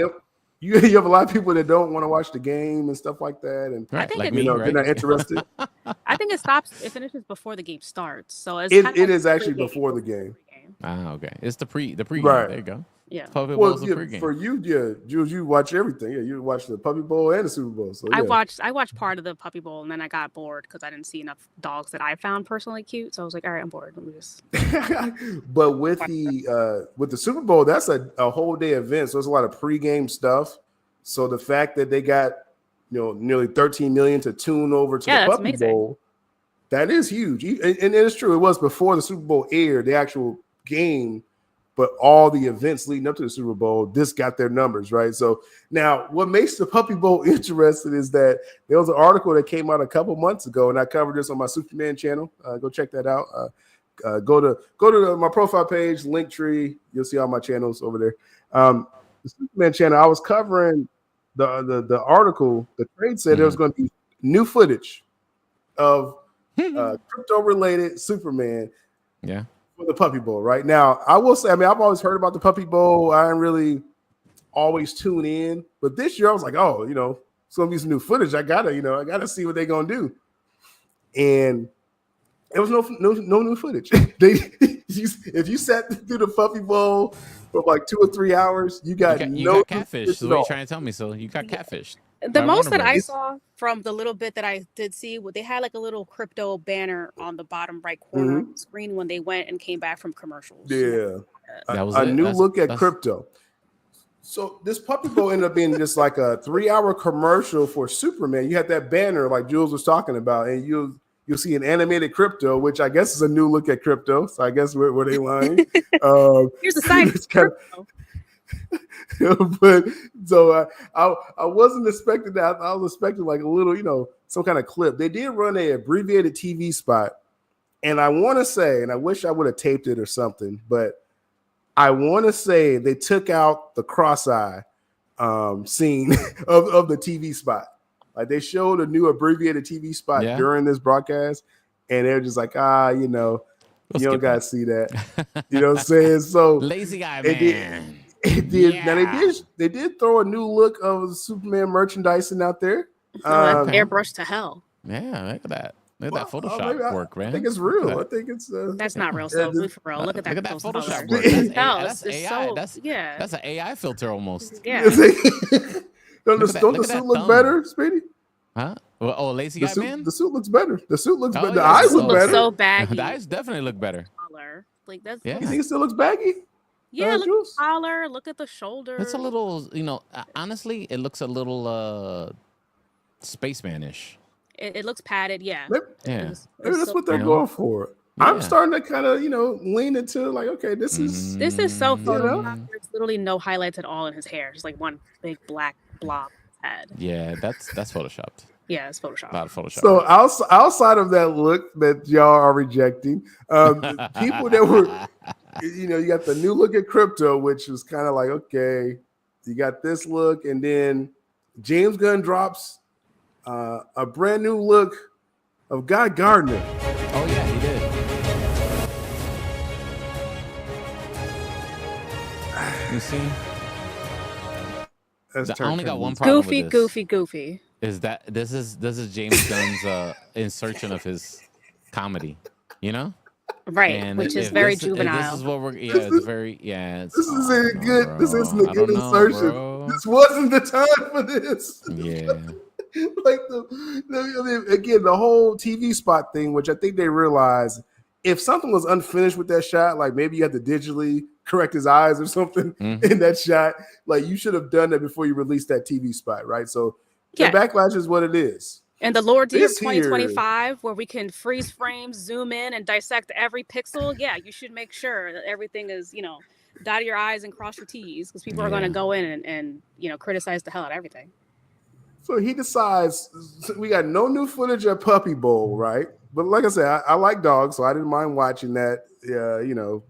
you have a lot of people that don't want to watch the game and stuff like that, and I think like they're not interested. I think it finishes before the game starts. So it is actually before the game. Okay. It's the pre right. There you go. Yeah. Puppy Well, Bowl's the yeah, pregame. for you, yeah, Jules, you watch everything. Yeah, you watch the Puppy Bowl and the Super Bowl. So yeah. I watched part of the Puppy Bowl, and then I got bored because I didn't see enough dogs that I found personally cute. So I was like, all right, I'm bored. Let me just. But with the Super Bowl, that's a whole day event. So there's a lot of pregame stuff. So the fact that they got nearly 13 million to tune over to the that's Puppy amazing. Bowl, that is huge. And it's true. It was before the Super Bowl aired, the actual game. But all the events leading up to the Super Bowl, this got their numbers, right? So now what makes the Puppy Bowl interesting is that there was an article that came out a couple months ago, and I covered this on my Superman channel. Go check that out. Go to my profile page, Linktree. You'll see all my channels over there. The Superman channel, I was covering the article. The trade said there was going to be new footage of crypto-related Superman. Yeah. For the Puppy Bowl, right? Now, I will say, I've always heard about the Puppy Bowl. I didn't really always tune in, but this year I was like, oh, it's gonna be some new footage. I gotta see what they're gonna do. And there was no new footage. If you sat through the Puppy Bowl for like 2 or 3 hours, you got catfish. That's what you're trying to tell me. So you got catfished. The most that I saw from the little bit that I did see, they had like a little crypto banner on the bottom right corner of the screen when they went and came back from commercials. Yeah, a new look at crypto. So this Puppy Bowl ended up being just like a 3-hour commercial for Superman. You had that banner like Jules was talking about, and you'll see an animated crypto, which I guess is a new look at crypto. So I guess were they lying? Here's the side of crypto. But so I wasn't expecting that. I was expecting like a little, some kind of clip. They did run a abbreviated TV spot, and I want to say, and I wish I would have taped it or something, but I want to say they took out the cross-eye scene of the TV spot. Like they showed a new abbreviated TV spot during this broadcast, and they're just like, you don't gotta see that. You know what I'm saying? So lazy eye man. It did. Yeah. Now they did throw a new look of Superman merchandising out there. Airbrush to hell. Yeah, look at that. Look at that Photoshop work, man. I think it's real. I think it's that's not real. So for real, look at that Photoshop work. That's AI. That's an AI filter almost. Yeah. Don't the suit look better, Speedy? Huh? Well, lazy eye man. The suit looks better. The suit looks better. The eyes look better. So baggy. The eyes definitely look better. Color. Like that's. Yeah. You think it still looks baggy? Yeah, look at the collar, look at the shoulder. It's a little, honestly, it looks a little spaceman-ish. It looks padded, yeah. Maybe that's what they're going for. Yeah. I'm starting to kind of, lean into like, okay, this is so photoshopped. There's literally no highlights at all in his hair. Just like one big black blob on his head. Yeah, that's photoshopped. Yeah, it's Photoshop. A lot of Photoshop. So outside of that look that y'all are rejecting, people that were, you got the new look at crypto, which was kind of like, okay, you got this look, and then James Gunn drops a brand new look of Guy Gardner. Oh yeah, he did. You see? I only got one problem with this. Goofy. Is that this is James Gunn's insertion of his comedy, Right, and which is very juvenile. This is what we're it's very It's, this isn't good. This isn't a good insertion. Bro. This wasn't the time for this. Yeah. Like again, the whole TV spot thing, which I think they realized if something was unfinished with that shot, like maybe you had to digitally correct his eyes or something in that shot, like you should have done that before you released that TV spot, right? So the backlash is what it is. And the Lord D of 2025, where we can freeze frames, zoom in, and dissect every pixel. Yeah, you should make sure that everything is, dot your I's and cross your T's, because people are going to go in and criticize the hell out of everything. So he decides we got no new footage at Puppy Bowl, right? But like I said, I like dogs, so I didn't mind watching that.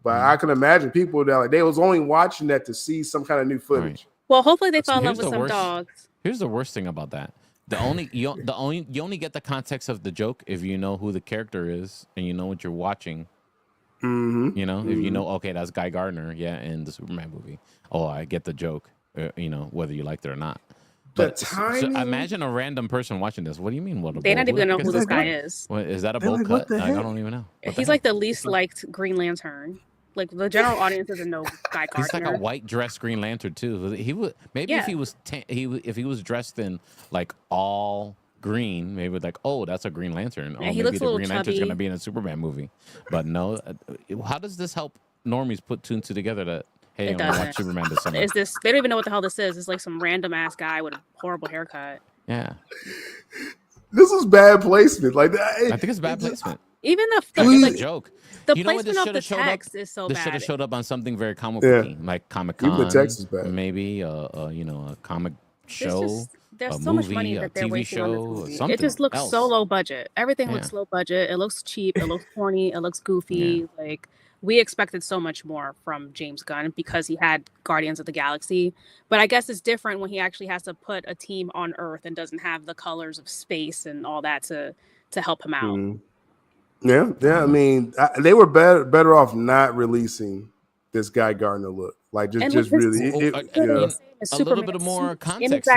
But I can imagine people that they was only watching that to see some kind of new footage. Right. Well, hopefully they fell in love with some dogs. Here's the worst thing about that. You only get the context of the joke if you know who the character is and you know what you're watching. Mm-hmm. If you know, okay, that's Guy Gardner, in the Superman movie. Oh, I get the joke. Whether you liked it or not. But so imagine a random person watching this. What do you mean? They don't even know who this guy is. What, is that a bowl cut? I don't even know. He's like the least liked Green Lantern. Like the general audience doesn't know Guy Gardner. He's like a white dress Green Lantern too. He would maybe if he was if he was dressed in like all green, maybe like, oh, that's a Green Lantern. Yeah, Oh, he maybe looks a the little Green Lantern's chubby. gonna be in a Superman movie. But no, how does this help normies put two and two together that hey, It I'm gonna watch doesn't. Superman this summer? Is this? They don't even know what the hell this is. It's like some random ass guy with a horrible haircut. Yeah, This was bad placement. Like I think it's bad placement. Even I think it's like a joke. the You know what, placement this of should the have showed up? text is so This should bad. have showed up on something very comic Yeah. booky, like Comic Even the Con, text is bad. maybe you know, a comic show, There's a so much money movie, a that they're TV wasting on this show, or movie. something It just looks else. so low budget. Everything Yeah. looks low budget. It looks cheap. It looks corny. It looks goofy. Like we expected so much more from James Gunn because he had Guardians of the Galaxy. But I guess it's different when he actually has to put a team on Earth and doesn't have the colors of space and all that to help him out. Yeah. I mean, they were better off not releasing this Guy Gardner look. Like just really, a little bit of more context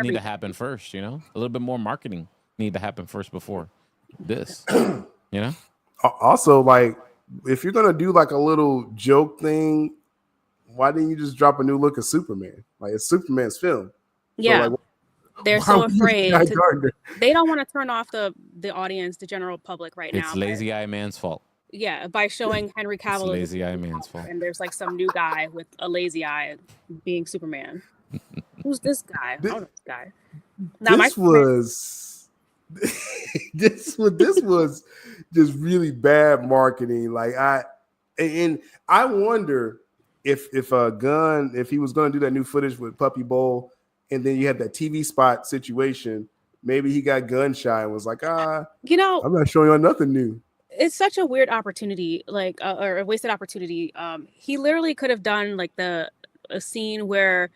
need to happen first. You know, a little bit more marketing need to happen first before this. You know. Also, like if you're gonna do like a little joke thing, why didn't you just drop a new look of Superman? Like it's Superman's film. Yeah. So, like, they're so afraid. They don't want to turn off the audience, the general public now. It's lazy eye man's fault. Yeah, by showing Henry Cavill. It's lazy eye man's fault. And there's like some new guy with a lazy eye being Superman. Who's this guy? I don't know this guy. Now, this was just really bad marketing. Like I wonder if Gunn, if he was going to do that new footage with Puppy Bowl, and then you had that TV spot situation, maybe he got gun shy and was like, I'm not showing you nothing new. It's such a weird opportunity, like or a wasted opportunity. He literally could have done like a scene where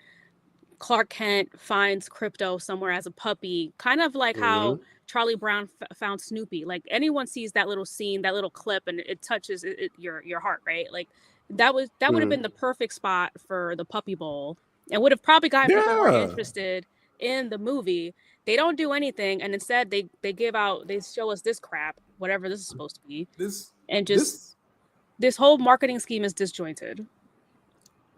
Clark Kent finds Crypto somewhere as a puppy, kind of like how Charlie Brown found Snoopy. Like anyone sees that little scene, that little clip, and it touches your heart, right? Like that would have been the perfect spot for the Puppy Bowl, and would have probably gotten people more interested in the movie. They don't do anything, and instead they show us this crap, whatever this is supposed to be. This whole marketing scheme is disjointed.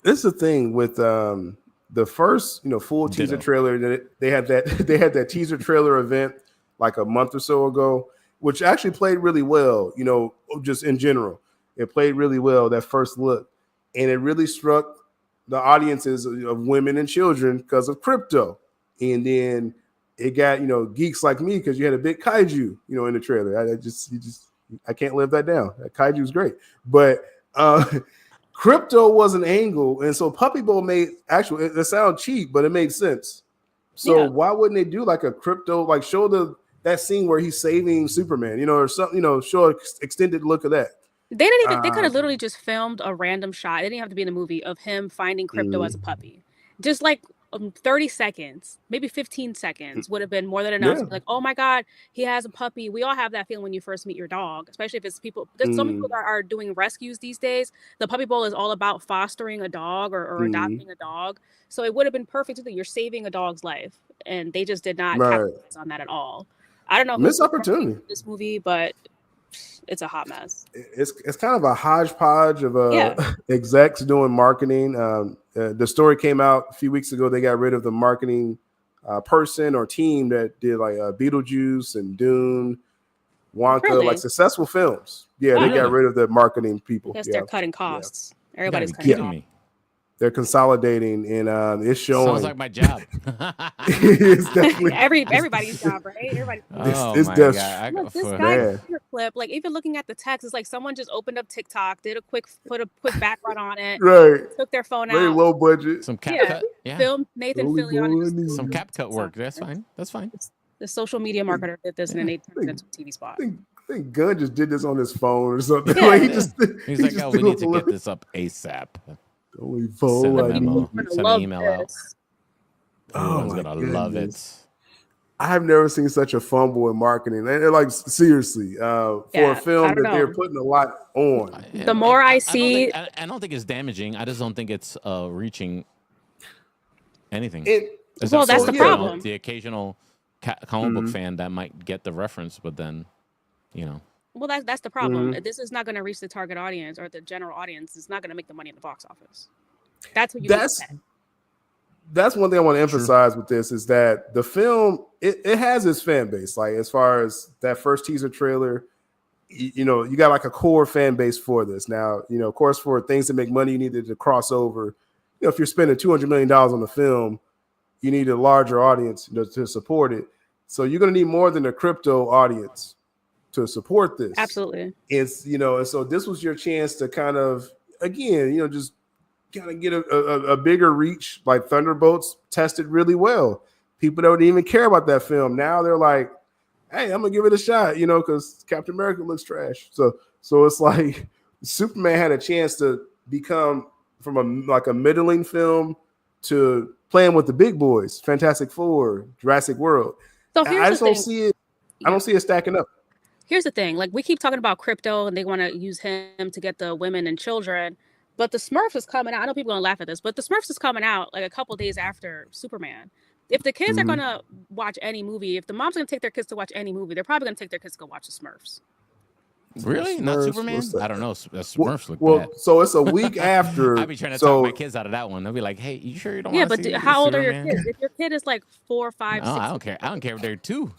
This is the thing with the first full teaser trailer. They had that teaser trailer event like a month or so ago, which actually played really well. Just in general, it played really well, that first look, and it really struck the audiences of women and children because of Crypto, and then it got geeks like me because you had a big kaiju in the trailer. I can't live that down. That kaiju is great, but Crypto was an angle, and so Puppy Bowl made it sounded cheap, but it made sense. So why wouldn't they do like a Crypto, like show that scene where he's saving Superman, or something, show an extended look of that. They didn't even. They could have literally just filmed a random shot. It didn't have to be in the movie of him finding Crypto as a puppy. Just like 30 seconds, maybe 15 seconds would have been more than enough. Like, oh my God, he has a puppy. We all have that feeling when you first meet your dog, especially if it's people. There's some people that are doing rescues these days. The Puppy Bowl is all about fostering a dog or adopting a dog. So it would have been perfect. You're saving a dog's life, and they just did not capitalize on that at all. I don't know. Missed opportunity. This movie, but it's a hot mess. It's kind of a hodgepodge of execs doing marketing. The story came out a few weeks ago. They got rid of the marketing person or team that did like Beetlejuice and Dune, Wonka, like successful films. Yeah, they got rid of the marketing people. Because they're cutting costs. Everybody's cutting costs. They're consolidating, and it's showing. Sounds like my job. It's definitely everybody's job, right? Everybody. It's definitely. Look, this guy's clip, like even looking at the text, it's like someone just opened up TikTok, put a quick background on it, right? Took their phone Very out, low budget, some CapCut, filmed Nathan Fillion, some CapCut work. That's fine. That's fine. The social media marketer did this, and it turned into a TV spot. I think Gunn just did this on his phone or something. Yeah. Like he's like, oh, we need to get this up ASAP. Only send a memo, send an email out. Everyone's gonna love it. I've never seen such a fumble in marketing. And like seriously, for a film that they're putting a lot on. The more I see, I don't think it's damaging. I just don't think it's reaching anything. That's the problem. The occasional comic book fan that might get the reference, but then, Well, that's the problem. This is not going to reach the target audience or the general audience. It's not going to make the money in the box office. That's what you need to say. That's one thing I want to emphasize with this is that the film, it has its fan base. Like as far as that first teaser trailer, you know, you got like a core fan base for this. Now, you know, of course, for things to make money, you needed to cross over. You know, if you're spending $200 million on the film, you need a larger audience, you know, to support it. So you're going to need more than a crypto audience to support this. Absolutely. It's, you know, and so this was your chance to kind of, again, you know, just kind of get a bigger reach. Like Thunderbolts tested really well. People don't even care about that film. Now they're like, hey, I'm gonna give it a shot, you know, because Captain America looks trash. So it's like Superman had a chance to become from a middling film to playing with the big boys, Fantastic Four, Jurassic World. So I just don't see it. I don't see it stacking up. Here's the thing. Like, we keep talking about crypto and they want to use him to get the women and children. But the Smurfs is coming out. I know people are going to laugh at this, but the Smurfs is coming out like a couple days after Superman. If the kids are going to watch any movie, if the mom's going to take their kids to watch any movie, they're probably going to take their kids to go watch the Smurfs. Really? Smurfs, not Superman? I don't know. Smurfs look well, bad. So it's a week after. I'd be trying to talk my kids out of that one. They'll be like, "Hey, you sure you don't want to see how old Superman? are your kids? If your kid is like 4, 5, 6. I don't care. I don't care if they're 2.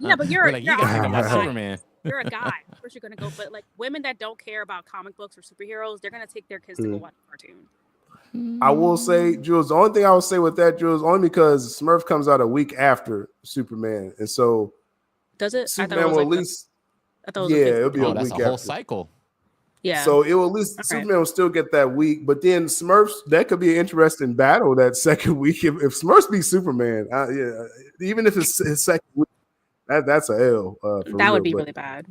Yeah, but you're like, you got to think about Superman. You're a guy. Of course, you're gonna go. But like women that don't care about comic books or superheroes, they're gonna take their kids to go watch a cartoon. I will say, Jules, the only thing I will say with that, Jules, only because Smurf comes out a week after Superman, and so does it? Superman will at least. It'll be a week that's a after. whole cycle. Yeah. So it will at least Superman will still get that week, but then Smurfs, that could be an interesting battle that second week. If Smurfs beat Superman, even if it's his second week, that's a L. That would be really bad.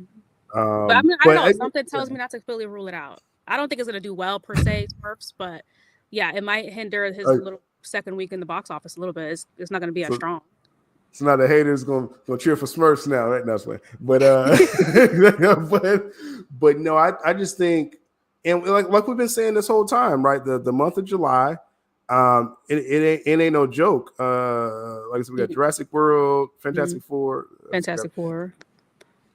But I mean, I don't know. Something tells me not to completely rule it out. I don't think it's gonna do well per se, Smurfs, but yeah, it might hinder his little second week in the box office a little bit. It's not gonna be as strong. So now the haters gonna cheer for Smurfs now, right? That's way. But but no, I just think, and like we've been saying this whole time, right? The month of July, it ain't no joke. Like I said, we got Jurassic World, Fantastic Four.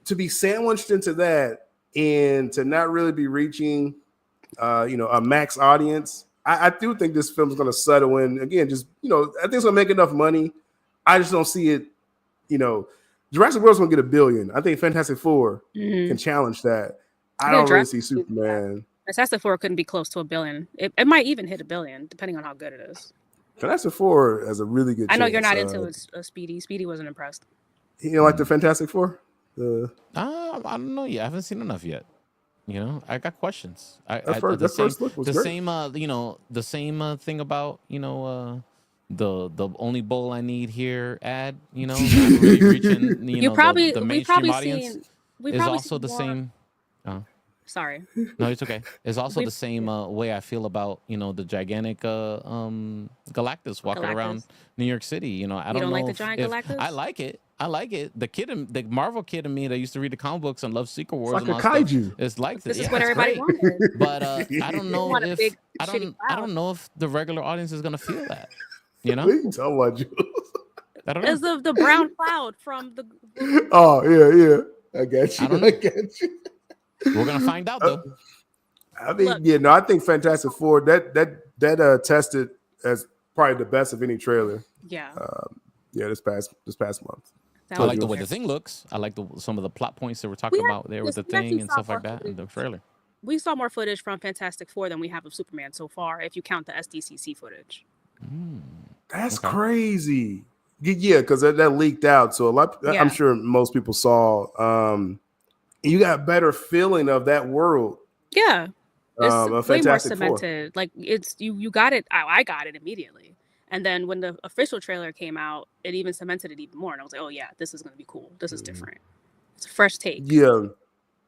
To be sandwiched into that and to not really be reaching a max audience, I do think this film is gonna settle in again, just I think it's gonna make enough money. I just don't see it, Jurassic World's gonna get $1 billion. I think Fantastic Four can challenge that. I don't really see Superman. Fantastic Four couldn't be close to $1 billion. It might even hit $1 billion, depending on how good it is. Fantastic Four has a really good chance. I know you're not into Speedy. Speedy wasn't impressed. You like the Fantastic Four? I don't know yet. I haven't seen enough yet. I got questions. The first look was great. The same thing about the only bowl I need here ad. Not really reaching the mainstream audience. Is also the same. Sorry. No, it's okay. It's also the same way I feel about the gigantic Galactus walking around New York City. I don't know like the giant Galactus? I like it. The Marvel kid in me that used to read the comic books and love Secret Wars. It's like a kaiju. It's like this is what everybody wanted. But I don't know if I don't know if the regular audience is gonna feel that. What are you talking about, Jules? I don't know. It's the brown cloud from the. Oh yeah. I got you. We're gonna find out though. I mean, I think Fantastic Four that tested as probably the best of any trailer. Yeah. This past month. I like the way the thing looks. I like some of the plot points that we're talking about there with the thing and stuff like that in the trailer. We saw more footage from Fantastic Four than we have of Superman so far, if you count the SDCC footage. That's crazy. Yeah, because that leaked out. So I'm sure most people saw. You got a better feeling of that world. Yeah, it's way more Four. cemented. Like it's you got it. I got it immediately. And then when the official trailer came out, it even cemented it even more. And I was like, oh yeah, this is gonna be cool. This is different. It's a fresh take. Yeah,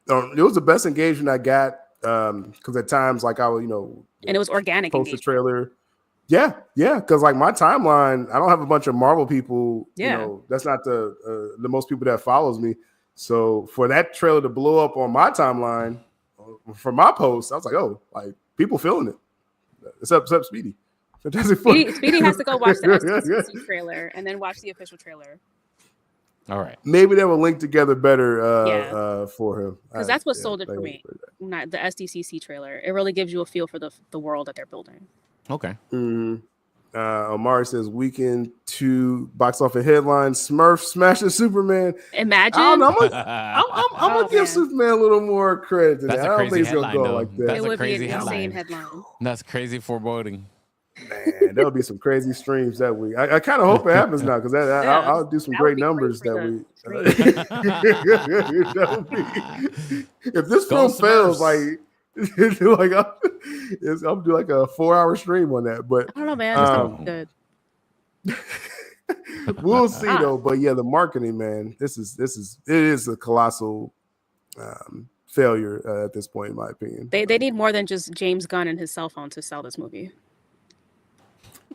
it was the best engagement I got. Because at times, like I would, and it was organic. Post the trailer. Yeah. Because like my timeline, I don't have a bunch of Marvel people. That's not the most people that follows me. So for that trailer to blow up on my timeline for my post, I was like, oh, like people feeling it. Except Speedy. Fantastic Four. Speedy has to go watch the SDCC trailer and then watch the official trailer. All right. Maybe they will link together better for him. Because that's what sold it for me. Not the SDCC trailer. It really gives you a feel for the world that they're building. Okay. Mm-hmm. Omari says weekend 2 box office headline: Smurf smashes Superman. Imagine. I'm gonna give Superman a little more credit. That's I don't think it's gonna go like that. That's it a would crazy be an headline. insane headline. That's crazy foreboding. Man, there'll be some crazy streams that week. I kind of hope it happens now because I'll do some great numbers that week. If this film fails, like I'm do like a 4-hour stream on that. But I don't know, man. Good. We'll see though. But yeah, the marketing, man, it is a colossal failure at this point, in my opinion. They need more than just James Gunn and his cell phone to sell this movie.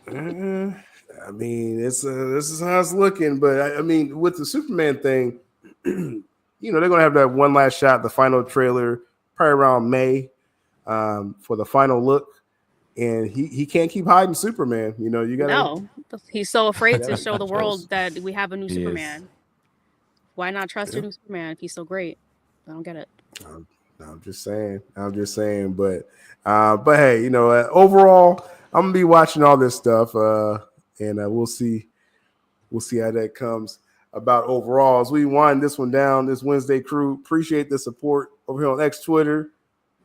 I mean, this is how it's looking, but I mean, with the Superman thing, they're gonna have that one last shot, the final trailer, probably around May, for the final look, and he can't keep hiding Superman. You gotta. No, he's so afraid to show the world that we have a new Superman. Why not trust your new Superman if he's so great? I don't get it. I'm just saying, but hey, overall, I'm gonna be watching all this stuff, and we'll see how that comes about overall. As we wind this one down, this Wednesday crew, appreciate the support over here on X Twitter.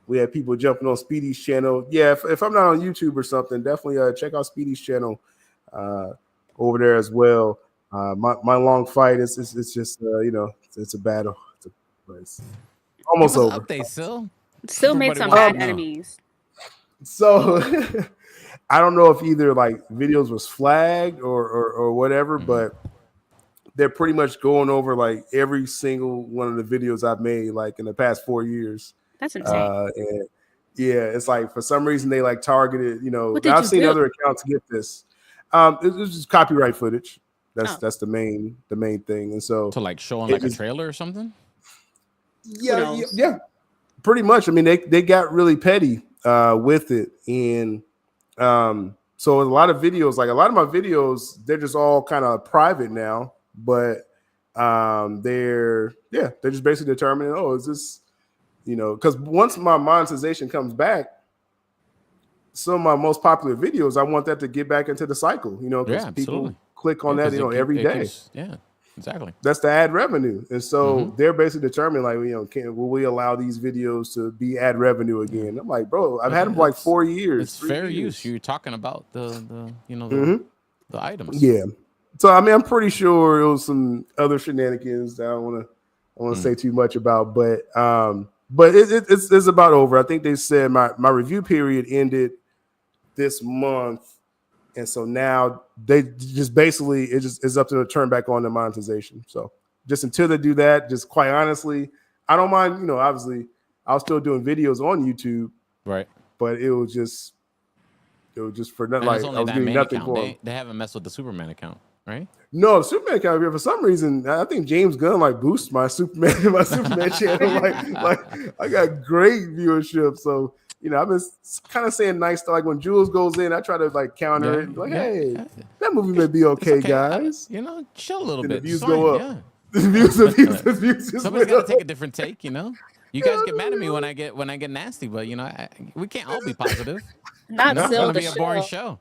We had people jumping on Speedy's channel. Yeah, if I'm not on YouTube or something, definitely check out Speedy's channel over there as well. My long fight is just it's a battle. It's almost over. Update, still made some bad enemies. So I don't know if either like videos was flagged or whatever, but they're pretty much going over like every single one of the videos I've made like in the past 4 years. That's insane. And yeah, it's like for some reason they like targeted, I've seen other accounts get this. It was just copyright footage. That's the main thing. And so to like showing like a trailer or something. Yeah, pretty much. I mean, they got really petty with it, and so a lot of videos, like a lot of my videos, they're just all kind of private now, but they're just basically determining, is this, because once my monetization comes back, some of my most popular videos, I want that to get back into the cycle, because people click on that, every day. Yeah, exactly. That's the ad revenue. And so they're basically determining, like, will we allow these videos to be ad revenue again? I'm like, bro, I've had them for like 4 years. It's fair use. You're talking about the items. Yeah. So I mean, I'm pretty sure it was some other shenanigans that I don't want to say too much about, but it's about over. I think they said my review period ended this month. And so now they just basically it's up to them to turn back on the monetization. So just until they do that, just quite honestly, I don't mind. Obviously, I was still doing videos on YouTube, right? But it was just for nothing. Like I was doing nothing for them. They haven't messed with the Superman account, right? No, Superman account. For some reason, I think James Gunn like boosts my Superman channel. like I got great viewership. So. I've been kind of saying nice stuff. Like when Jules goes in, I try to like counter it. And be like, hey, that movie may be okay, guys. Chill a little bit. The views go up. Yeah. The views Somebody's got to take a different take. You guys get mad at me when I get nasty, but we can't all be positive. Not it's still gonna be a boring show.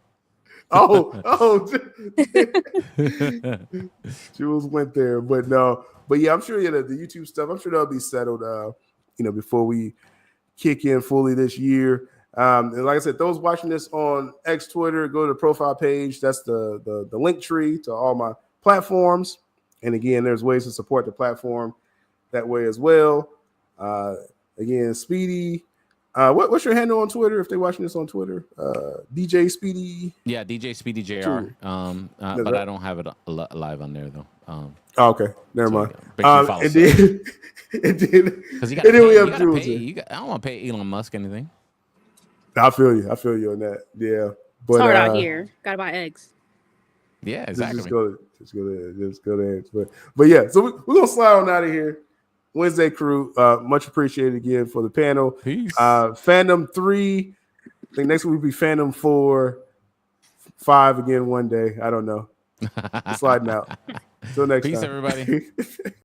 Jules went there, but no. But yeah, I'm sure the YouTube stuff. I'm sure that'll be settled. Before we kick in fully this year. And like I said, those watching this on X Twitter, go to the profile page. That's the link tree to all my platforms. And again, there's ways to support the platform that way as well. Again, Speedy. What's your handle on Twitter if they're watching this on Twitter? DJ Speedy. Yeah, DJ Speedy JR. But I don't have it live on there though. Okay, never mind. And then we have Jules. I don't want to pay Elon Musk anything. I feel you on that. Yeah, but it's hard out here. Gotta buy eggs. Yeah, exactly. Just go to eggs. But yeah, so we're gonna slide on out of here. Wednesday crew, much appreciated again for the panel. Peace. Fandom 3. I think next week will be Fandom 4, 5 again one day. I don't know. Sliding out. Till next Peace, time. everybody.